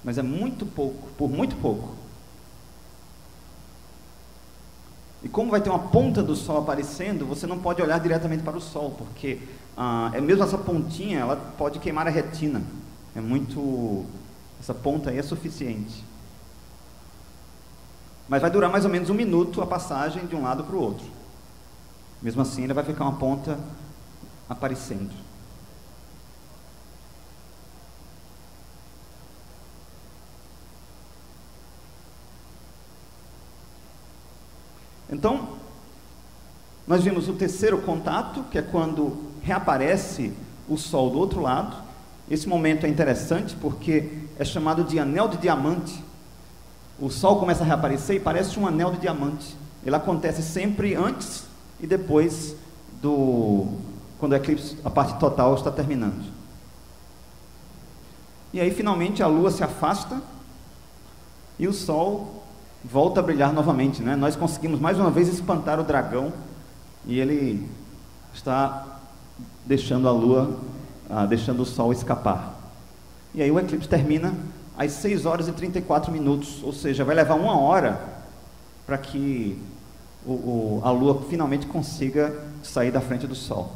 Mas é muito pouco, por muito pouco. E como vai ter uma ponta do Sol aparecendo, você não pode olhar diretamente para o Sol, porque mesmo essa pontinha, ela pode queimar a retina. Essa ponta aí é suficiente. Mas vai durar mais ou menos 1 minuto a passagem de um lado para o outro. Mesmo assim, ainda vai ficar uma ponta aparecendo. Então, nós vimos o terceiro contato, que é quando reaparece o Sol do outro lado. Esse momento é interessante porque é chamado de anel de diamante. O Sol começa a reaparecer e parece um anel de diamante. Ele acontece sempre antes e depois quando o eclipse, a parte total está terminando. E aí finalmente a Lua se afasta e o Sol volta a brilhar novamente, né? Nós conseguimos mais uma vez espantar o dragão e ele está deixando a Lua, deixando o Sol escapar. E aí o eclipse termina às 6 horas e 34 minutos, ou seja, vai levar 1 hora para que a Lua finalmente consiga sair da frente do Sol.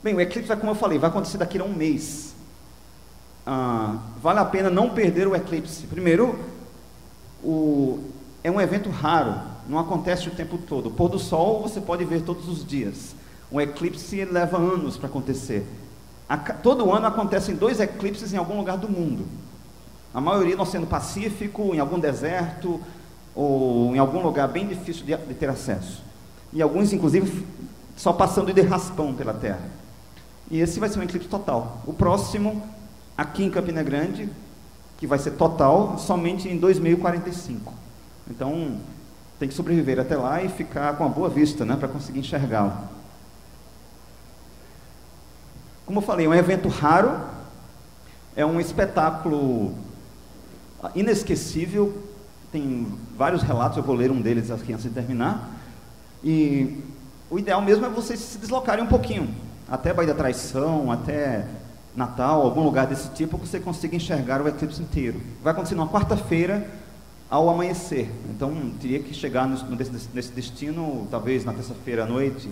Bem, o eclipse, como eu falei, vai acontecer daqui a um mês. Vale a pena não perder o eclipse. Primeiro, é um evento raro, não acontece o tempo todo. O pôr do Sol você pode ver todos os dias. Um eclipse leva anos para acontecer. Todo ano acontecem 2 eclipses em algum lugar do mundo. A maioria no Oceano Pacífico, em algum deserto, ou em algum lugar bem difícil de ter acesso. E alguns, inclusive, só passando de raspão pela Terra. E esse vai ser um eclipse total. O próximo, aqui em Campina Grande, que vai ser total, somente em 2045. Então, tem que sobreviver até lá e ficar com uma boa vista, né, para conseguir enxergá-lo. Como eu falei, é um evento raro, é um espetáculo inesquecível, tem vários relatos, eu vou ler um deles aqui antes de terminar, e o ideal mesmo é vocês se deslocarem um pouquinho, até Baía da Traição, até Natal, algum lugar desse tipo, que você consiga enxergar o eclipse inteiro. Vai acontecer numa quarta-feira, ao amanhecer, então teria que chegar nesse destino, talvez na terça-feira à noite,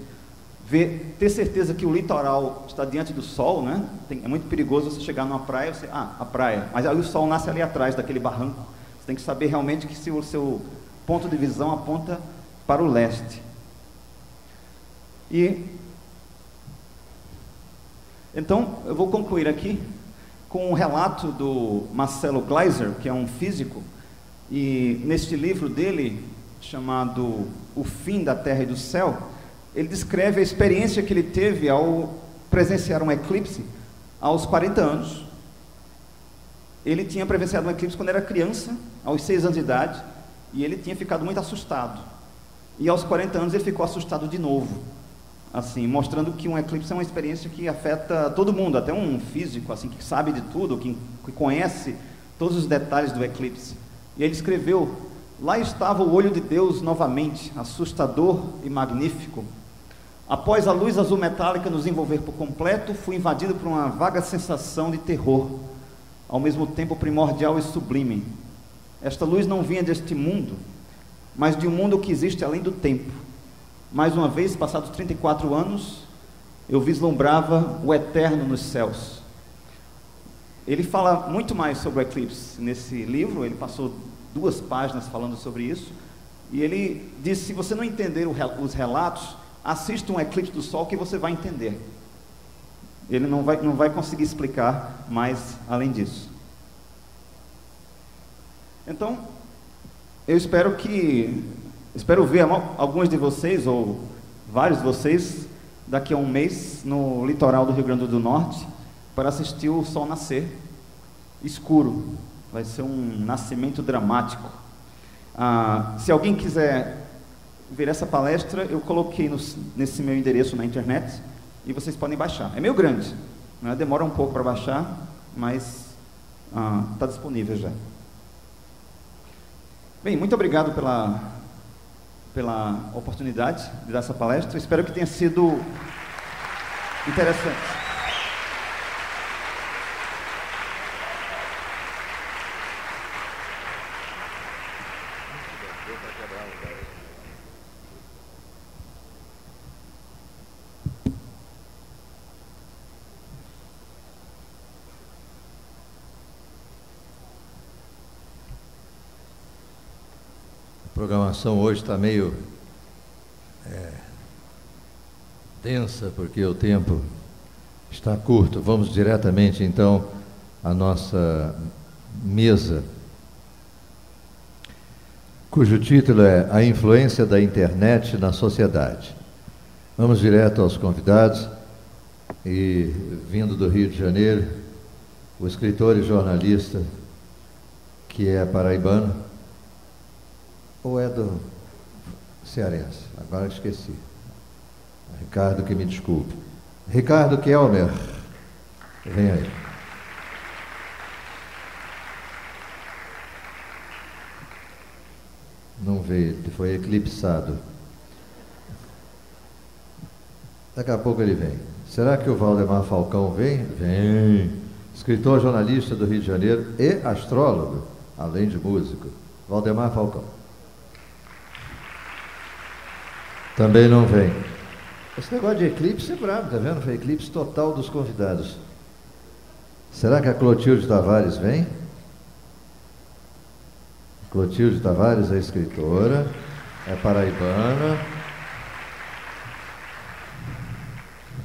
ter certeza que o litoral está diante do sol, né? É muito perigoso você chegar numa praia, a praia, mas aí o sol nasce ali atrás daquele barranco. Você tem que saber realmente que se o seu ponto de visão aponta para o leste. Então, eu vou concluir aqui com um relato do Marcelo Gleiser, que é um físico, e neste livro dele, chamado O Fim da Terra e do Céu, ele descreve a experiência que ele teve ao presenciar um eclipse aos 40 anos. Ele tinha presenciado um eclipse quando era criança, aos 6 anos de idade, e ele tinha ficado muito assustado. E aos 40 anos ele ficou assustado de novo, assim, mostrando que um eclipse é uma experiência que afeta todo mundo, até um físico, assim, que sabe de tudo, que conhece todos os detalhes do eclipse. E ele escreveu: lá estava o olho de Deus novamente, assustador e magnífico. Após a luz azul metálica nos envolver por completo, fui invadido por uma vaga sensação de terror, ao mesmo tempo primordial e sublime. Esta luz não vinha deste mundo, mas de um mundo que existe além do tempo. Mais uma vez, passados 34 anos, eu vislumbrava o eterno nos céus. Ele fala muito mais sobre o eclipse nesse livro, ele passou 2 páginas falando sobre isso, e ele disse: se você não entender os relatos, assista um eclipse do Sol que você vai entender. Ele não vai conseguir explicar mais além disso. Então, eu espero ver alguns de vocês, ou vários de vocês, daqui a um mês, no litoral do Rio Grande do Norte, para assistir o sol nascer, escuro. Vai ser um nascimento dramático. Se alguém quiser ver essa palestra, eu coloquei nesse meu endereço na internet, e vocês podem baixar. É meio grande, né? Demora um pouco para baixar, mas está disponível já. Bem, muito obrigado pela oportunidade de dar essa palestra. Espero que tenha sido interessante. A programação hoje está meio densa, porque o tempo está curto. Vamos diretamente, então, à nossa mesa, cujo título é A Influência da Internet na Sociedade. Vamos direto aos convidados, e vindo do Rio de Janeiro, o escritor e jornalista, que é paraibano, ou é do cearense? Agora esqueci. Ricardo, que me desculpe. Ricardo Kelmer, vem aí. Não veio, foi eclipsado. Daqui a pouco ele vem. Será que o Valdemar Falcão vem? Vem. Escritor, jornalista do Rio de Janeiro e astrólogo, além de músico. Valdemar Falcão. Também não vem. Esse negócio de eclipse é brabo, tá vendo? Foi eclipse total dos convidados. Será que a Clotilde Tavares vem? Clotilde Tavares é escritora, é paraibana,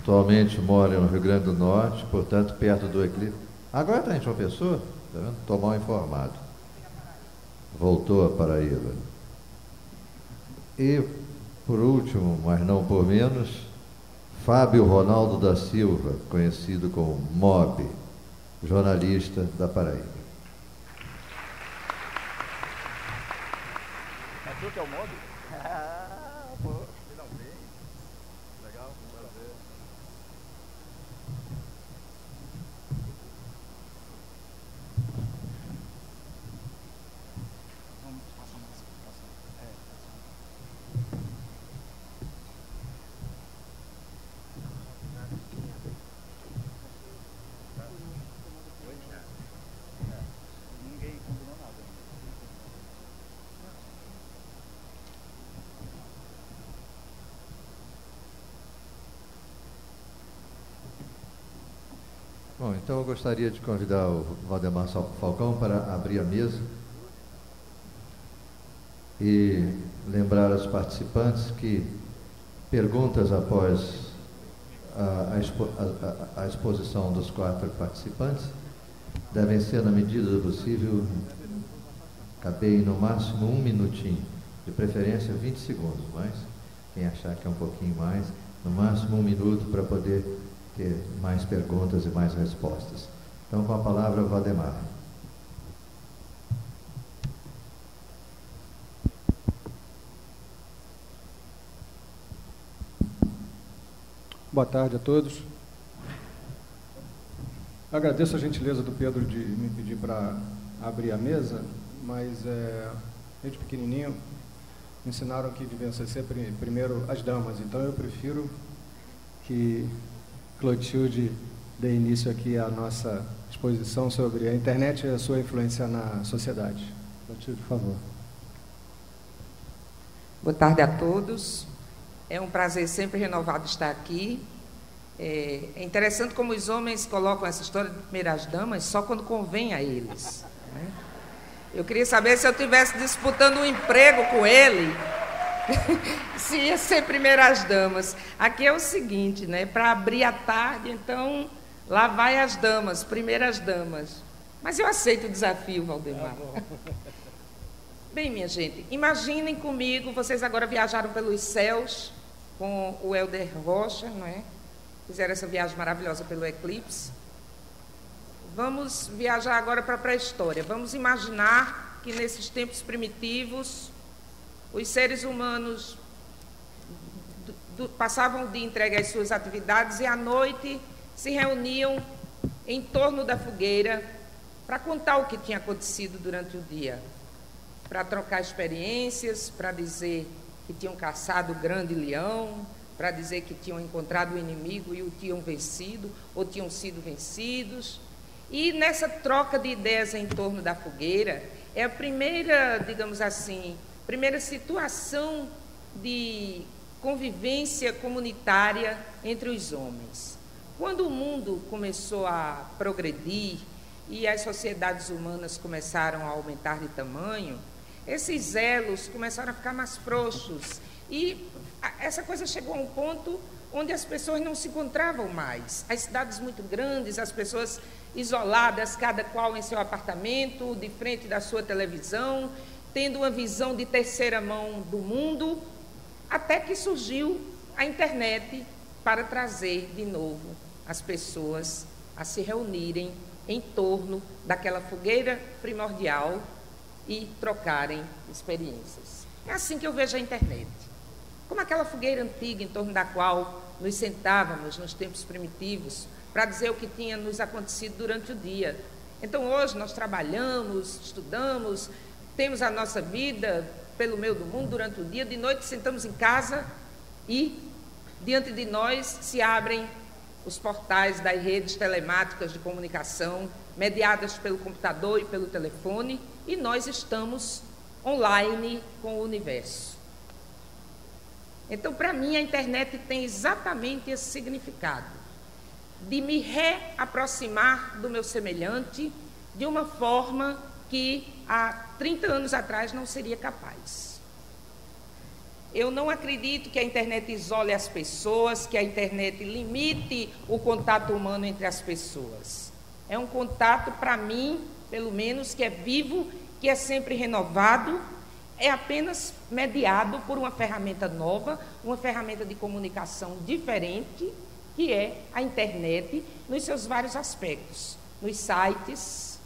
atualmente mora no Rio Grande do Norte, portanto, perto do eclipse. Agora está em João Pessoa, tá vendo? Estou mal informado. Voltou a Paraíba. E, por último, mas não por menos, Fábio Ronaldo da Silva, conhecido como Mob, jornalista da Paraíba. Aqui que é o Mob? Ah, pô, finalmente. Legal, prazer. Vamos passar uma explicação. Ninguém combinou nada. Bom, então eu gostaria de convidar o Valdemar Falcão para abrir a mesa e lembrar aos participantes que perguntas após a exposição dos 4 participantes devem ser, na medida do possível, caber no máximo 1 minutinho, de preferência 20 segundos, mas quem achar que é um pouquinho mais, no máximo 1 minuto para poder ter mais perguntas e mais respostas. Então, com a palavra, Valdemar. Boa tarde a todos. Agradeço a gentileza do Pedro de me pedir para abrir a mesa, mas desde pequenininho me ensinaram que deviam ser primeiro as damas, então eu prefiro que Clotilde dê início aqui à nossa exposição sobre a internet e a sua influência na sociedade. Clotilde, por favor. Boa tarde a todos. É um prazer sempre renovado estar aqui. É interessante como os homens colocam essa história de primeiras damas só quando convém a eles, né? Eu queria saber se eu estivesse disputando um emprego com ele, se ia ser primeiras damas. Aqui é o seguinte, né? Para abrir a tarde, então, lá vai as damas, primeiras damas. Mas eu aceito o desafio, Valdemar. Bem, minha gente, imaginem comigo, vocês agora viajaram pelos céus com o Helder Rocha, não é? Fizeram essa viagem maravilhosa pelo eclipse. Vamos viajar agora para a pré-história. Vamos imaginar que nesses tempos primitivos, os seres humanos passavam o dia entregue às suas atividades e à noite se reuniam em torno da fogueira para contar o que tinha acontecido durante o dia, para trocar experiências, para dizer que tinham caçado o grande leão, para dizer que tinham encontrado o inimigo e o tinham vencido, ou tinham sido vencidos. E nessa troca de ideias em torno da fogueira, é a primeira, digamos assim, primeira situação de convivência comunitária entre os homens. Quando o mundo começou a progredir e as sociedades humanas começaram a aumentar de tamanho, esses elos começaram a ficar mais frouxos e essa coisa chegou a um ponto onde as pessoas não se encontravam mais. As cidades muito grandes, as pessoas isoladas, cada qual em seu apartamento, de frente da sua televisão, tendo uma visão de terceira mão do mundo, até que surgiu a internet para trazer de novo as pessoas a se reunirem em torno daquela fogueira primordial e trocarem experiências. É assim que eu vejo a internet. Como aquela fogueira antiga em torno da qual nos sentávamos nos tempos primitivos para dizer o que tinha nos acontecido durante o dia. Então hoje nós trabalhamos, estudamos, temos a nossa vida pelo meio do mundo durante o dia, de noite sentamos em casa e diante de nós se abrem os portais das redes telemáticas de comunicação, mediadas pelo computador e pelo telefone, e nós estamos online com o universo. Então, para mim, a internet tem exatamente esse significado, de me reaproximar do meu semelhante de uma forma que há 30 anos atrás não seria capaz. Eu não acredito que a internet isole as pessoas, que a internet limite o contato humano entre as pessoas. É um contato, para mim, pelo menos, que é vivo, que é sempre renovado, é apenas mediado por uma ferramenta nova, uma ferramenta de comunicação diferente, que é a internet, nos seus vários aspectos, nos sites,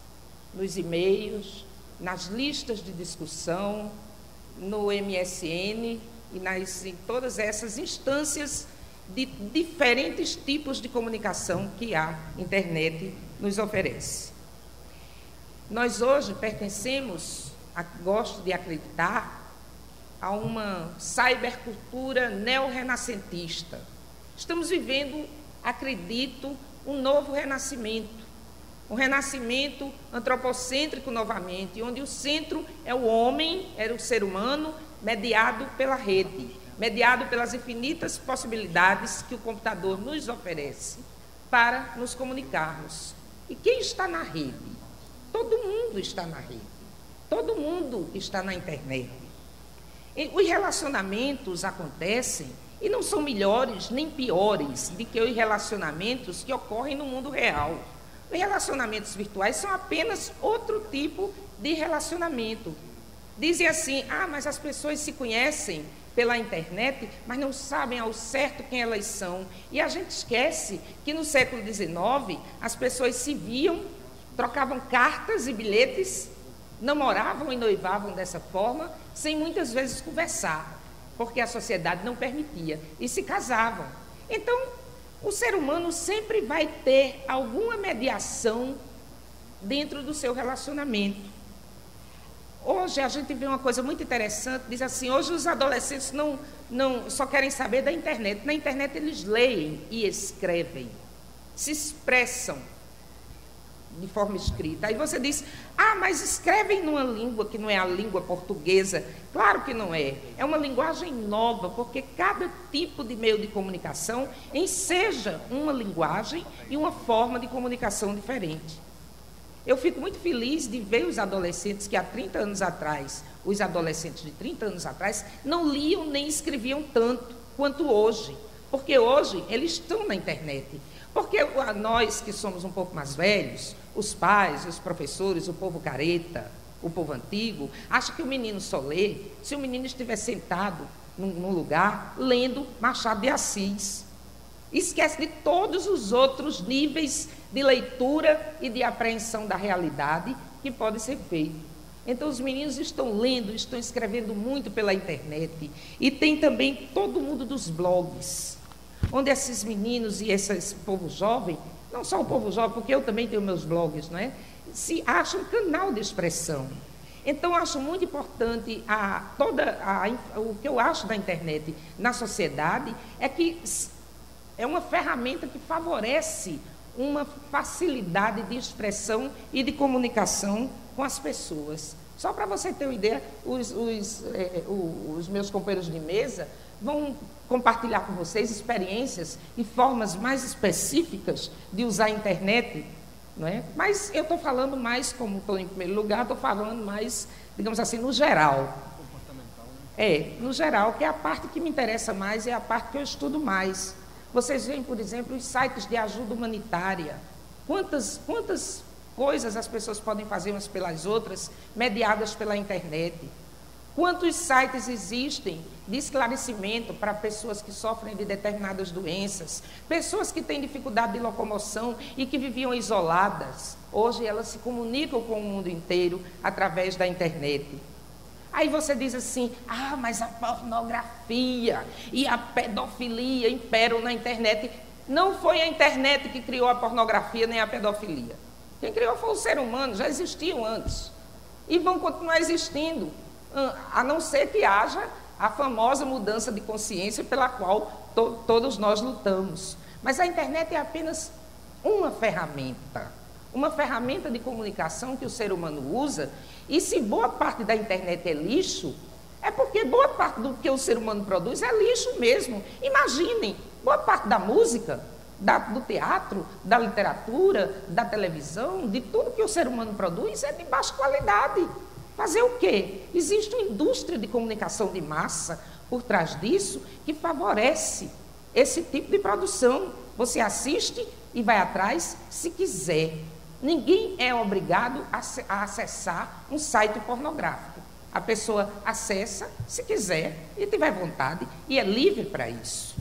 nos e-mails, nas listas de discussão, no MSN e em todas essas instâncias de diferentes tipos de comunicação que a internet nos oferece. Nós hoje pertencemos, gosto de acreditar, a uma cybercultura neo-renascentista. Estamos vivendo, acredito, um novo renascimento. Um renascimento antropocêntrico novamente, onde o centro é o homem, era o ser humano, mediado pela rede, mediado pelas infinitas possibilidades que o computador nos oferece para nos comunicarmos. E quem está na rede? Todo mundo está na rede. Todo mundo está na internet. Os relacionamentos acontecem e não são melhores nem piores do que os relacionamentos que ocorrem no mundo real. Os relacionamentos virtuais são apenas outro tipo de relacionamento. Dizem assim, mas as pessoas se conhecem pela internet, mas não sabem ao certo quem elas são. E a gente esquece que no século XIX as pessoas se viam, trocavam cartas e bilhetes, namoravam e noivavam dessa forma, sem muitas vezes conversar, porque a sociedade não permitia, e se casavam. Então, o ser humano sempre vai ter alguma mediação dentro do seu relacionamento. Hoje a gente vê uma coisa muito interessante, diz assim, hoje os adolescentes não só querem saber da internet. Na internet eles leem e escrevem, se expressam de forma escrita. Aí você diz, mas escrevem numa língua que não é a língua portuguesa. Claro que não é. É uma linguagem nova, porque cada tipo de meio de comunicação enseja uma linguagem e uma forma de comunicação diferente. Eu fico muito feliz de ver os adolescentes que há 30 anos atrás, os adolescentes de 30 anos atrás, não liam nem escreviam tanto quanto hoje, porque hoje eles estão na internet. Porque nós que somos um pouco mais velhos, os pais, os professores, o povo careta, o povo antigo, acham que o menino só lê se o menino estiver sentado num lugar lendo Machado de Assis. Esquece de todos os outros níveis de leitura e de apreensão da realidade que pode ser feito. Então, os meninos estão lendo, estão escrevendo muito pela internet. E tem também todo o mundo dos blogs, onde esses meninos e esse povo jovem, não só o povo jovem, porque eu também tenho meus blogs, não é? Se acham um canal de expressão. Então, eu acho muito importante o que eu acho da internet na sociedade é que é uma ferramenta que favorece uma facilidade de expressão e de comunicação com as pessoas. Só para você ter uma ideia, os meus companheiros de mesa vão compartilhar com vocês experiências e formas mais específicas de usar a internet, não é? Mas eu estou falando mais, como estou em primeiro lugar, estou falando mais, digamos assim, no geral. No geral, que é a parte que me interessa mais, é a parte que eu estudo mais. Vocês veem, por exemplo, os sites de ajuda humanitária. Quantas coisas as pessoas podem fazer umas pelas outras, mediadas pela internet. Quantos sites existem de esclarecimento para pessoas que sofrem de determinadas doenças, pessoas que têm dificuldade de locomoção e que viviam isoladas. Hoje elas se comunicam com o mundo inteiro através da internet. Aí você diz assim, mas a pornografia e a pedofilia imperam na internet. Não foi a internet que criou a pornografia nem a pedofilia. Quem criou foi o ser humano, já existiam antes. E vão continuar existindo, a não ser que haja a famosa mudança de consciência pela qual todos nós lutamos. Mas a internet é apenas uma ferramenta de comunicação que o ser humano usa. E se boa parte da internet é lixo, É porque boa parte do que o ser humano produz é lixo mesmo. Imaginem, boa parte da música, do teatro, da literatura, da televisão, de tudo que o ser humano produz é de baixa qualidade. Fazer o quê? Existe uma indústria de comunicação de massa por trás disso que favorece esse tipo de produção. Você assiste e vai atrás se quiser. Ninguém é obrigado a acessar um site pornográfico. A pessoa acessa se quiser e tiver vontade e é livre para isso.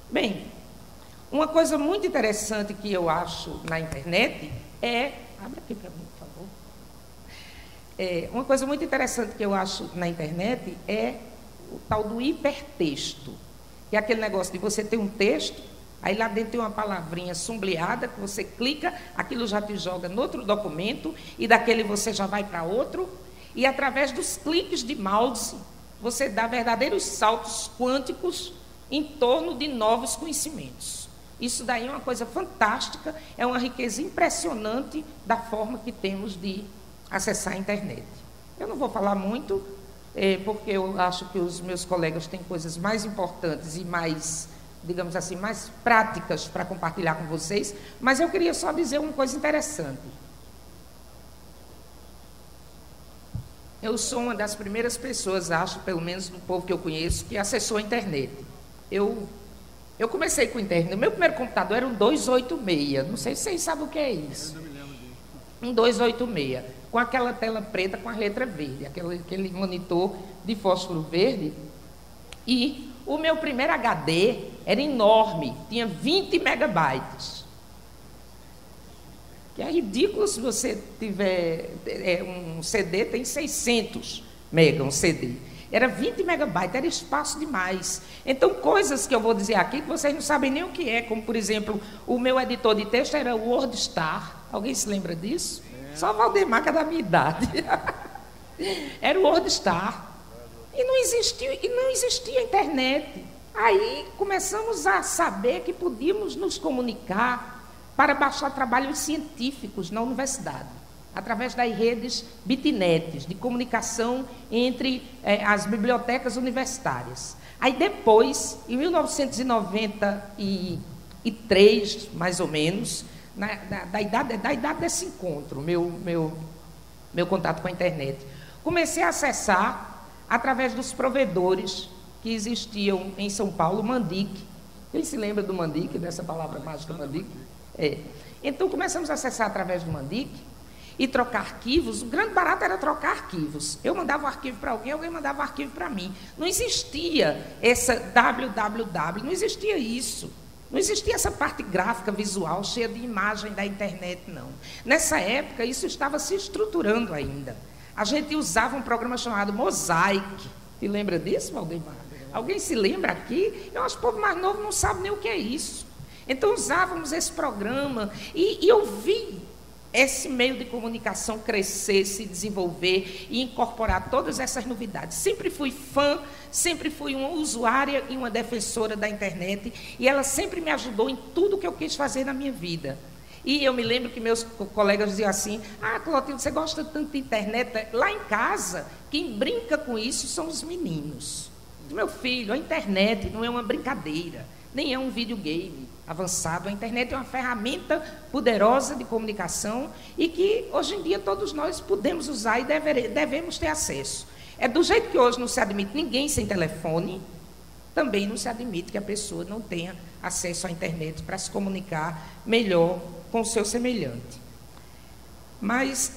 Bem, uma coisa muito interessante que eu acho na internet é... Abre aqui para mim, por favor. Uma coisa muito interessante que eu acho na internet é o tal do hipertexto. Que é aquele negócio de você ter um texto, aí lá dentro tem uma palavrinha sombreada, que você clica, aquilo já te joga no outro documento, e daquele você já vai para outro, e através dos cliques de mouse, você dá verdadeiros saltos quânticos em torno de novos conhecimentos. Isso daí é uma coisa fantástica, é uma riqueza impressionante da forma que temos de acessar a internet. Eu não vou falar muito, porque eu acho que os meus colegas têm coisas mais importantes e mais, digamos assim, mais práticas para compartilhar com vocês, mas eu queria só dizer uma coisa interessante. Eu sou uma das primeiras pessoas, acho, pelo menos do povo que eu conheço, que acessou a internet. Eu comecei com a internet. Meu primeiro computador era um 286. Não sei se vocês sabem o que é isso. Um 286, com aquela tela preta com a letra verde, aquele monitor de fósforo verde. E o meu primeiro HD era enorme, tinha 20 megabytes. Que é ridículo se você tiver um CD, tem 600 mega, um CD. Era 20 megabytes, era espaço demais. Então, coisas que eu vou dizer aqui que vocês não sabem nem o que é, como, por exemplo, o meu editor de texto era o WordStar. Alguém se lembra disso? Só Valdemar, que é da minha idade. Era o WordStar. E não existia internet. Aí começamos a saber que podíamos nos comunicar para baixar trabalhos científicos na universidade, através das redes bitnets, de comunicação entre as bibliotecas universitárias. Aí depois, em 1993, mais ou menos, da idade desse encontro, meu contato com a internet, comecei a acessar através dos provedores que existiam em São Paulo, Mandic. Quem se lembra do Mandic, dessa palavra mágica Mandic? Então começamos a acessar através do Mandic e trocar arquivos. O grande barato era trocar arquivos. Eu mandava um arquivo para alguém, alguém mandava um arquivo para mim. Não existia essa www, não existia isso. Não existia essa parte gráfica, visual, cheia de imagem da internet, não. Nessa época, isso estava se estruturando ainda. A gente usava um programa chamado Mosaic. Te lembra disso, Valdemar? Alguém se lembra aqui? Eu acho que o povo mais novo não sabe nem o que é isso. Então, usávamos esse programa e eu vi esse meio de comunicação crescer, se desenvolver e incorporar todas essas novidades. Sempre fui fã, sempre fui uma usuária e uma defensora da internet, e ela sempre me ajudou em tudo que eu quis fazer na minha vida. E eu me lembro que meus colegas diziam assim: Clotilde, você gosta tanto de internet? Lá em casa, quem brinca com isso são os meninos. Meu filho, a internet não é uma brincadeira, nem é um videogame avançado. A internet é uma ferramenta poderosa de comunicação e que hoje em dia todos nós podemos usar e devemos ter acesso. É do jeito que hoje não se admite ninguém sem telefone, também não se admite que a pessoa não tenha acesso à internet para se comunicar melhor com o seu semelhante. Mais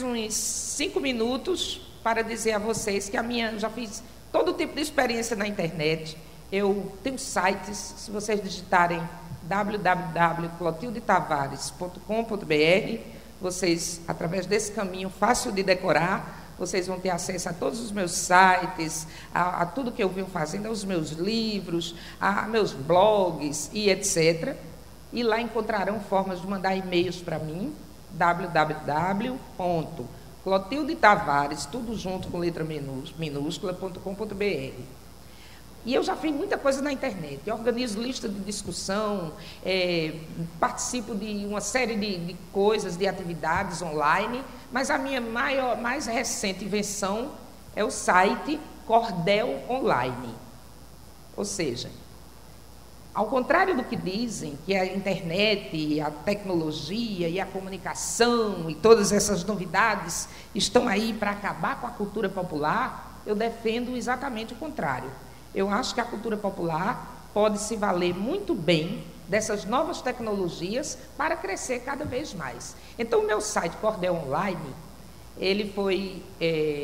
uns 5 minutos para dizer a vocês que já fiz todo tipo de experiência na internet. Eu tenho sites, se vocês digitarem www.clotildetavares.com.br, vocês, através desse caminho fácil de decorar, vocês vão ter acesso a todos os meus sites, a tudo que eu venho fazendo, aos meus livros, a meus blogs e etc. E lá encontrarão formas de mandar e-mails para mim, www.clotildetavares, tudo junto com letra minúscula.com.br. E eu já fiz muita coisa na internet. Eu organizo lista de discussão, participo de uma série de coisas, de atividades online, mas a minha mais recente invenção é o site Cordel Online. Ou seja, ao contrário do que dizem, que a internet, a tecnologia e a comunicação e todas essas novidades estão aí para acabar com a cultura popular, eu defendo exatamente o contrário. Eu acho que a cultura popular pode se valer muito bem dessas novas tecnologias para crescer cada vez mais. Então, o meu site Cordel Online, ele foi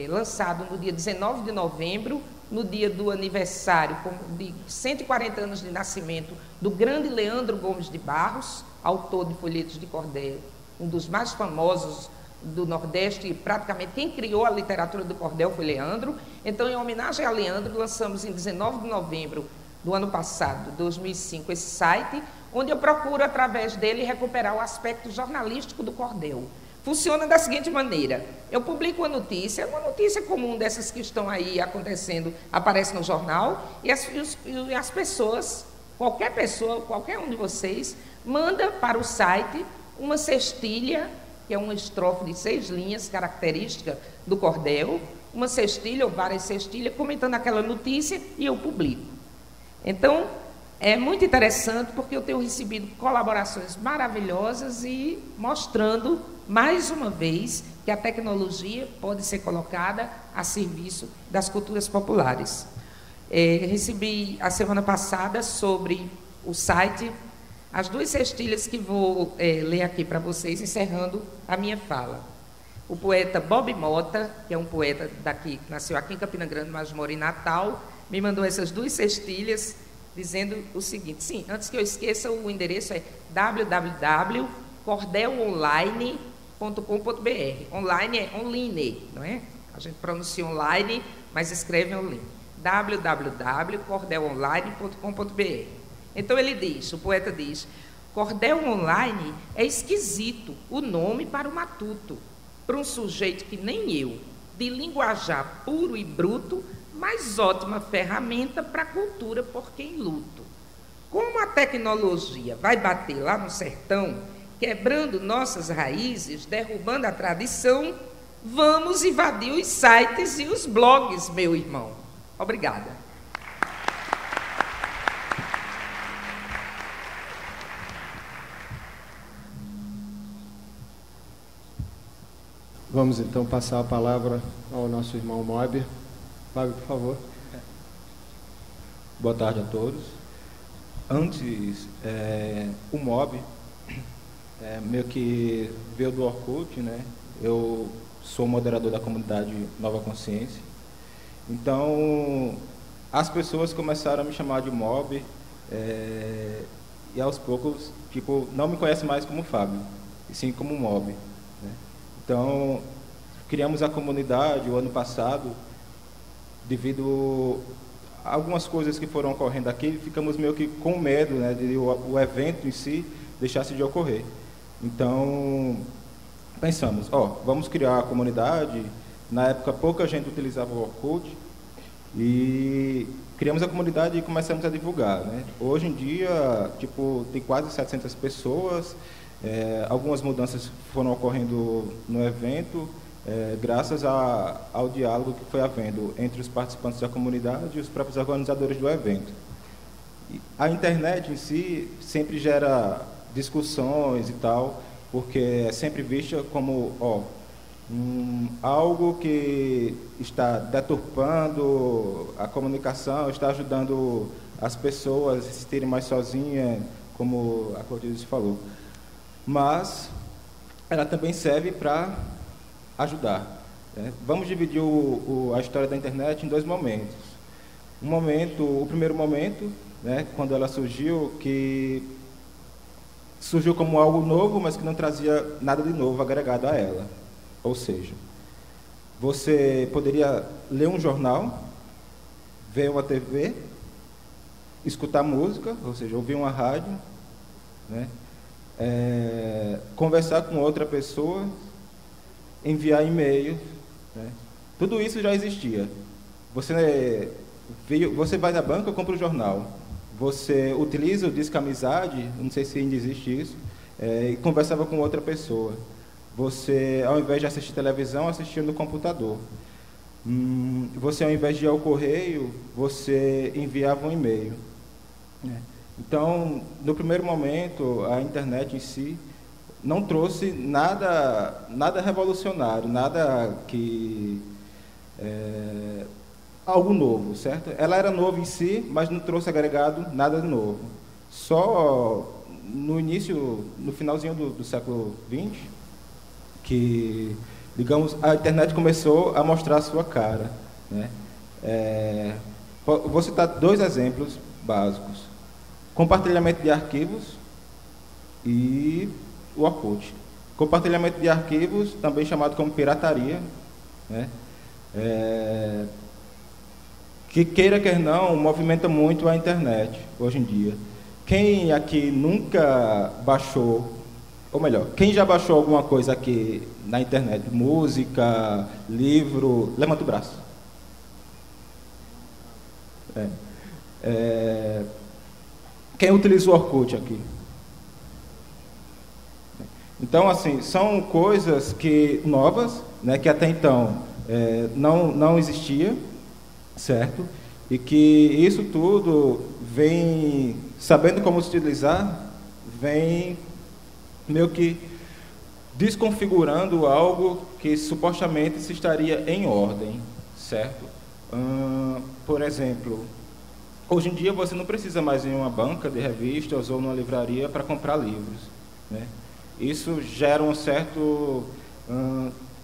lançado no dia 19 de novembro, no dia do aniversário de 140 anos de nascimento do grande Leandro Gomes de Barros, autor de folhetos de cordel, um dos mais famosos do Nordeste, e praticamente quem criou a literatura do cordel foi Leandro. Então, em homenagem a Leandro, lançamos em 19 de novembro do ano passado, 2005, esse site, onde eu procuro, através dele, recuperar o aspecto jornalístico do cordel. Funciona da seguinte maneira: eu publico uma notícia comum dessas que estão aí acontecendo, aparece no jornal, e as pessoas, qualquer um de vocês, manda para o site uma cestilha, que é uma estrofe de 6 linhas, característica do cordel, uma cestilha ou várias cestilhas, comentando aquela notícia, e eu publico. Então, é muito interessante, porque eu tenho recebido colaborações maravilhosas e mostrando, mais uma vez, que a tecnologia pode ser colocada a serviço das culturas populares. Recebi, a semana passada, sobre o site, as 2 cestilhas que vou ler aqui para vocês, encerrando a minha fala. O poeta Bob Mota, que é um poeta daqui, que nasceu aqui em Campina Grande, mas mora em Natal, me mandou essas 2 cestilhas, dizendo o seguinte: sim, antes que eu esqueça, o endereço é www.cordelonline.com.br. Online é online, não é? A gente pronuncia online, mas escreve online. www.cordelonline.com.br. Então ele diz, o poeta diz: cordel online é esquisito o nome para o matuto, para um sujeito que nem eu, de linguajar puro e bruto, mas ótima ferramenta para a cultura por quem luto. Como a tecnologia vai bater lá no sertão, quebrando nossas raízes, derrubando a tradição, vamos invadir os sites e os blogs, meu irmão. Obrigada. Vamos então passar a palavra ao nosso irmão Mob. Fábio, por favor. Boa tarde a todos. Antes, o MOB meio que veio do Orkut, né? Eu sou moderador da comunidade Nova Consciência. Então, as pessoas começaram a me chamar de MOB, e aos poucos, tipo, não me conhecem mais como Fábio, e sim como MOB, né? Então, criamos a comunidade o ano passado, devido a algumas coisas que foram ocorrendo aqui, ficamos meio que com medo, né, de o evento em si deixasse de ocorrer. Então, pensamos, vamos criar a comunidade. Na época, pouca gente utilizava o Orkut, e criamos a comunidade e começamos a divulgar, né? Hoje em dia, tipo, tem quase 700 pessoas, algumas mudanças foram ocorrendo no evento, graças ao diálogo que foi havendo entre os participantes da comunidade e os próprios organizadores do evento. A internet em si sempre gera discussões e tal, porque é sempre vista como algo que está deturpando a comunicação, está ajudando as pessoas a se sentirem mais sozinhas, como a Cortez falou. Mas ela também serve para ajudar, né? Vamos dividir a história da internet em 2 momentos. O primeiro momento, né, quando ela surgiu, que surgiu como algo novo, mas que não trazia nada de novo agregado a ela. Ou seja, você poderia ler um jornal, ver uma TV, escutar música, ou seja, ouvir uma rádio, né, conversar com outra pessoa, enviar e-mail, né? Tudo isso já existia. Você vai na banca, compra o jornal. Você utiliza o Disque Amizade, não sei se ainda existe isso, e conversava com outra pessoa. Você, ao invés de assistir televisão, assistia no computador. Você, ao invés de ir ao correio, você enviava um e-mail, né? Então, no primeiro momento, a internet em si não trouxe nada revolucionário, nada que algo novo, certo? Ela era nova em si, mas não trouxe agregado nada de novo. Só no início, no finalzinho do século XX, que, digamos, a internet começou a mostrar a sua cara, né? Vou citar 2 exemplos básicos: compartilhamento de arquivos e o Orkut. Compartilhamento de arquivos, também chamado como pirataria, né? Que queira, quer não, movimenta muito a internet hoje em dia. Quem aqui nunca baixou, ou melhor, quem já baixou alguma coisa aqui na internet, música, livro, levanta o braço. Quem utiliza o Orkut aqui? Então, assim, são coisas que novas, né, que até então não existia, certo? E que isso tudo vem, sabendo como se utilizar, vem meio que desconfigurando algo que supostamente se estaria em ordem, certo? Por exemplo, hoje em dia você não precisa mais ir em uma banca de revistas ou numa livraria para comprar livros, né? Isso gera um certo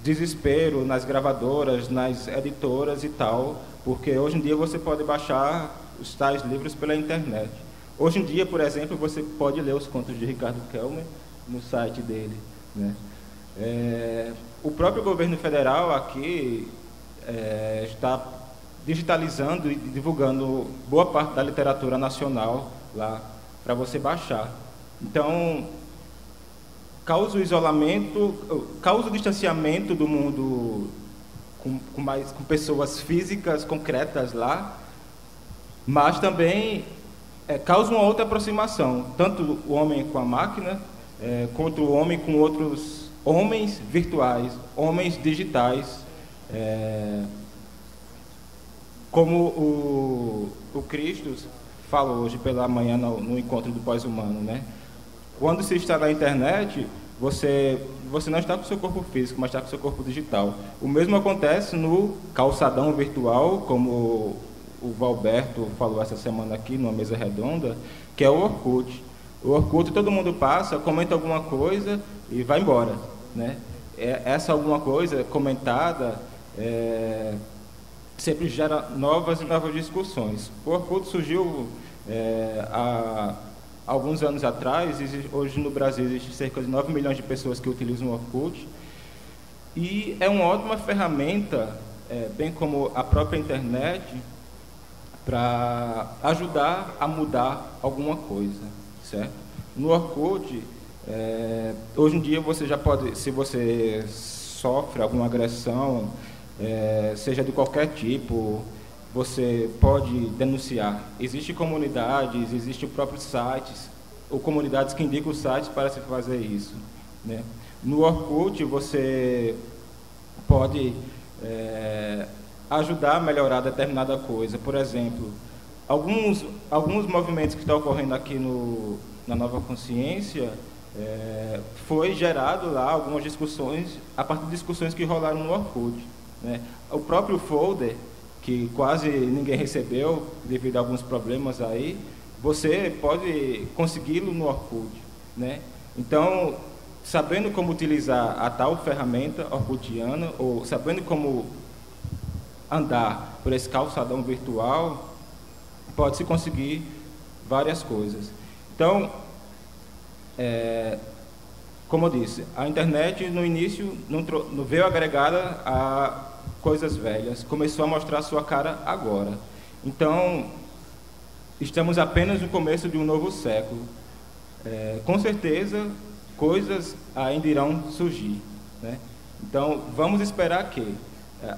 desespero nas gravadoras, nas editoras e tal, porque hoje em dia você pode baixar os tais livros pela internet. Hoje em dia, por exemplo, você pode ler os contos de Ricardo Kelmer no site dele, né? O próprio governo federal aqui está digitalizando e divulgando boa parte da literatura nacional lá para você baixar. Então, causa o isolamento, causa o distanciamento do mundo com pessoas físicas concretas lá, mas também causa uma outra aproximação, tanto o homem com a máquina, quanto o homem com outros homens virtuais, homens digitais, como o Cristo falou hoje pela manhã no encontro do pós-humano, né? Quando se está na internet, você não está com o seu corpo físico, mas está com o seu corpo digital. O mesmo acontece no calçadão virtual, como o Valberto falou essa semana aqui, numa mesa redonda, que é o Orkut. O Orkut, todo mundo passa, comenta alguma coisa e vai embora, né? Essa alguma coisa comentada sempre gera novas e novas discussões. O Orkut surgiu há alguns anos atrás. Hoje no Brasil existe cerca de 9 milhões de pessoas que utilizam o Orkut, e é uma ótima ferramenta, bem como a própria internet, para ajudar a mudar alguma coisa, certo? No Orkut, hoje em dia você já pode, se você sofre alguma agressão, seja de qualquer tipo, você pode denunciar. Existem comunidades, existem próprios sites, ou comunidades que indicam os sites para se fazer isso, né? No Orkut, você pode ajudar a melhorar determinada coisa. Por exemplo, alguns movimentos que estão ocorrendo aqui na Nova Consciência, foi gerado lá algumas discussões, a partir de discussões que rolaram no Orkut, né? O próprio folder, que quase ninguém recebeu devido a alguns problemas aí, você pode consegui-lo no Orkut, né? Então, sabendo como utilizar a tal ferramenta orkutiana, ou sabendo como andar por esse calçadão virtual, pode-se conseguir várias coisas. Então, como eu disse, a internet no início não veio agregada a coisas velhas, começou a mostrar sua cara agora. Então, estamos apenas no começo de um novo século. Com certeza, coisas ainda irão surgir, né? Então, vamos esperar que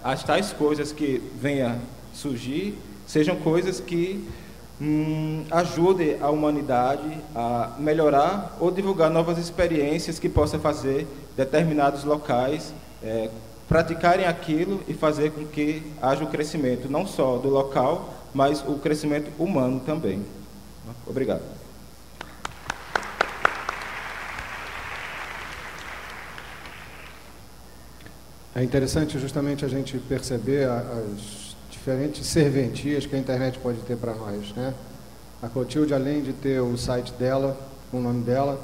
as tais coisas que venham surgir sejam coisas que ajudem a humanidade a melhorar ou divulgar novas experiências que possam fazer determinados locais praticarem aquilo e fazer com que haja o crescimento, não só do local, mas o crescimento humano também. Obrigado. É interessante justamente a gente perceber as diferentes serventias que a internet pode ter para nós, né? A Clotilde, além de ter o site dela, com o nome dela,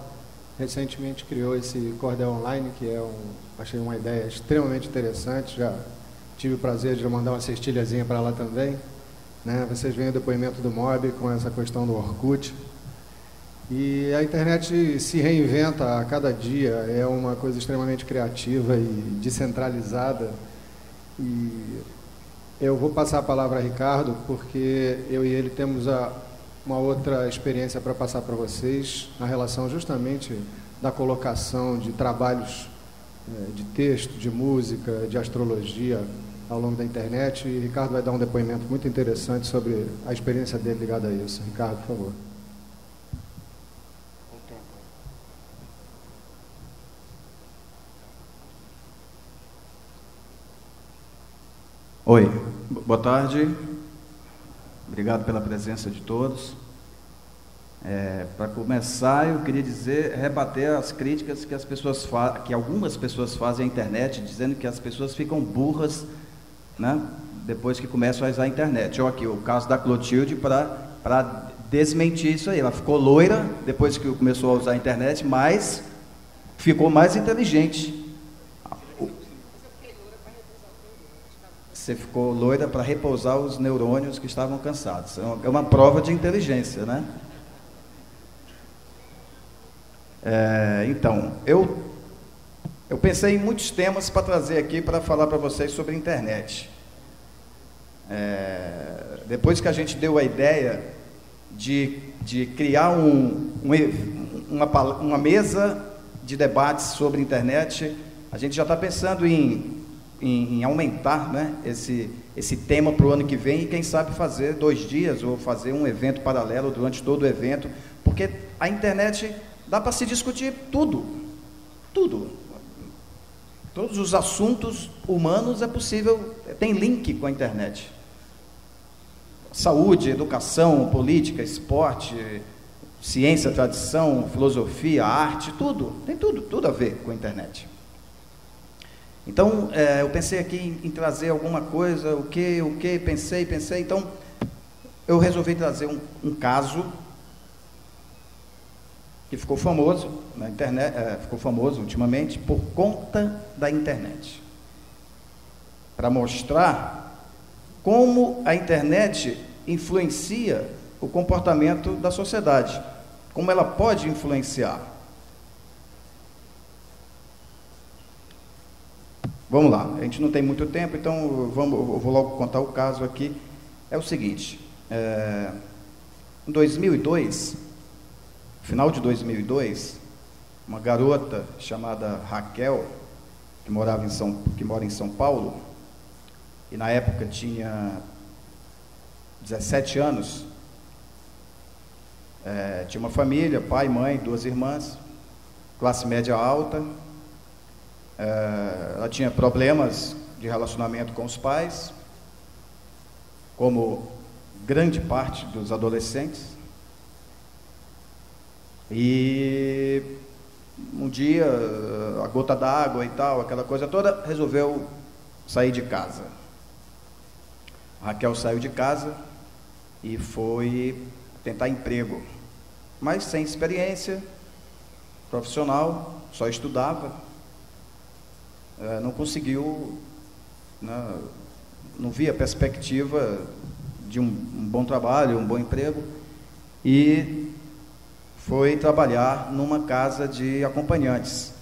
recentemente criou esse Cordel Online, que achei uma ideia extremamente interessante. Já tive o prazer de mandar uma cestilhazinha para ela também, né? Vocês veem o depoimento do Mob com essa questão do Orkut. E a internet se reinventa a cada dia, é uma coisa extremamente criativa e descentralizada. E eu vou passar a palavra a Ricardo, porque eu e ele temos uma outra experiência para passar para vocês, na relação justamente da colocação de trabalhos de texto, de música, de astrologia ao longo da internet. E Ricardo vai dar um depoimento muito interessante sobre a experiência dele ligada a isso. Ricardo, por favor. Oi, boa tarde, obrigado pela presença de todos. Para começar, eu queria rebater as críticas que algumas pessoas fazem à internet, dizendo que as pessoas ficam burras, né, depois que começam a usar a internet. Olha aqui o caso da Clotilde para desmentir isso aí. Ela ficou loira depois que começou a usar a internet, mas ficou mais inteligente. Você ficou loira para repousar os neurônios que estavam cansados. É uma prova de inteligência, né? Então, eu pensei em muitos temas para trazer aqui para falar para vocês sobre a internet. Depois que a gente deu a ideia de criar uma mesa de debates sobre a internet, a gente já está pensando em aumentar, né, esse tema para o ano que vem e quem sabe fazer 2 dias ou fazer um evento paralelo durante todo o evento, porque a internet dá para se discutir tudo, todos os assuntos humanos é possível, tem link com a internet, saúde, educação, política, esporte, ciência, tradição, filosofia, arte, tem tudo a ver com a internet. Então, eu pensei aqui em trazer alguma coisa, pensei, então eu resolvi trazer um caso que ficou famoso na internet, ficou famoso ultimamente por conta da internet, para mostrar como a internet influencia o comportamento da sociedade, como ela pode influenciar. Vamos lá, a gente não tem muito tempo, então eu vou logo contar o caso aqui. É o seguinte, em 2002, final de 2002, uma garota chamada Raquel, que mora em São Paulo, e na época tinha 17 anos, tinha uma família, pai, mãe, 2 irmãs, classe média alta. Ela tinha problemas de relacionamento com os pais, como grande parte dos adolescentes. E um dia, a gota d'água e tal, aquela coisa toda, resolveu sair de casa. A Raquel saiu de casa e foi tentar emprego, mas sem experiência profissional, só estudava. Não conseguiu, né, não via perspectiva de um bom trabalho, um bom emprego, e foi trabalhar numa casa de acompanhantes,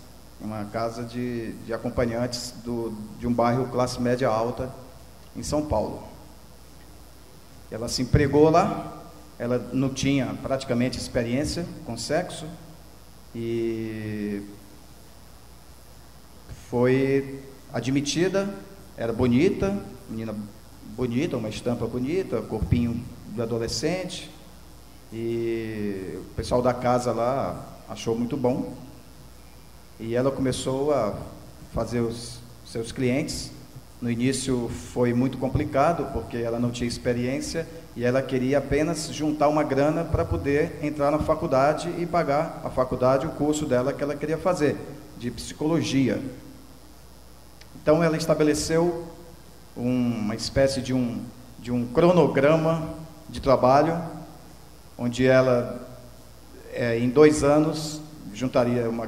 de um bairro classe média alta em São Paulo. Ela se empregou lá, ela não tinha praticamente experiência com sexo, e foi admitida, era bonita, menina bonita, uma estampa bonita, corpinho de adolescente, e o pessoal da casa lá achou muito bom, e ela começou a fazer os seus clientes. No início foi muito complicado, porque ela não tinha experiência e ela queria apenas juntar uma grana para poder entrar na faculdade e pagar a faculdade, o curso dela que ela queria fazer, de psicologia. Então ela estabeleceu uma espécie de um cronograma de trabalho, onde ela, em 2 anos, juntaria uma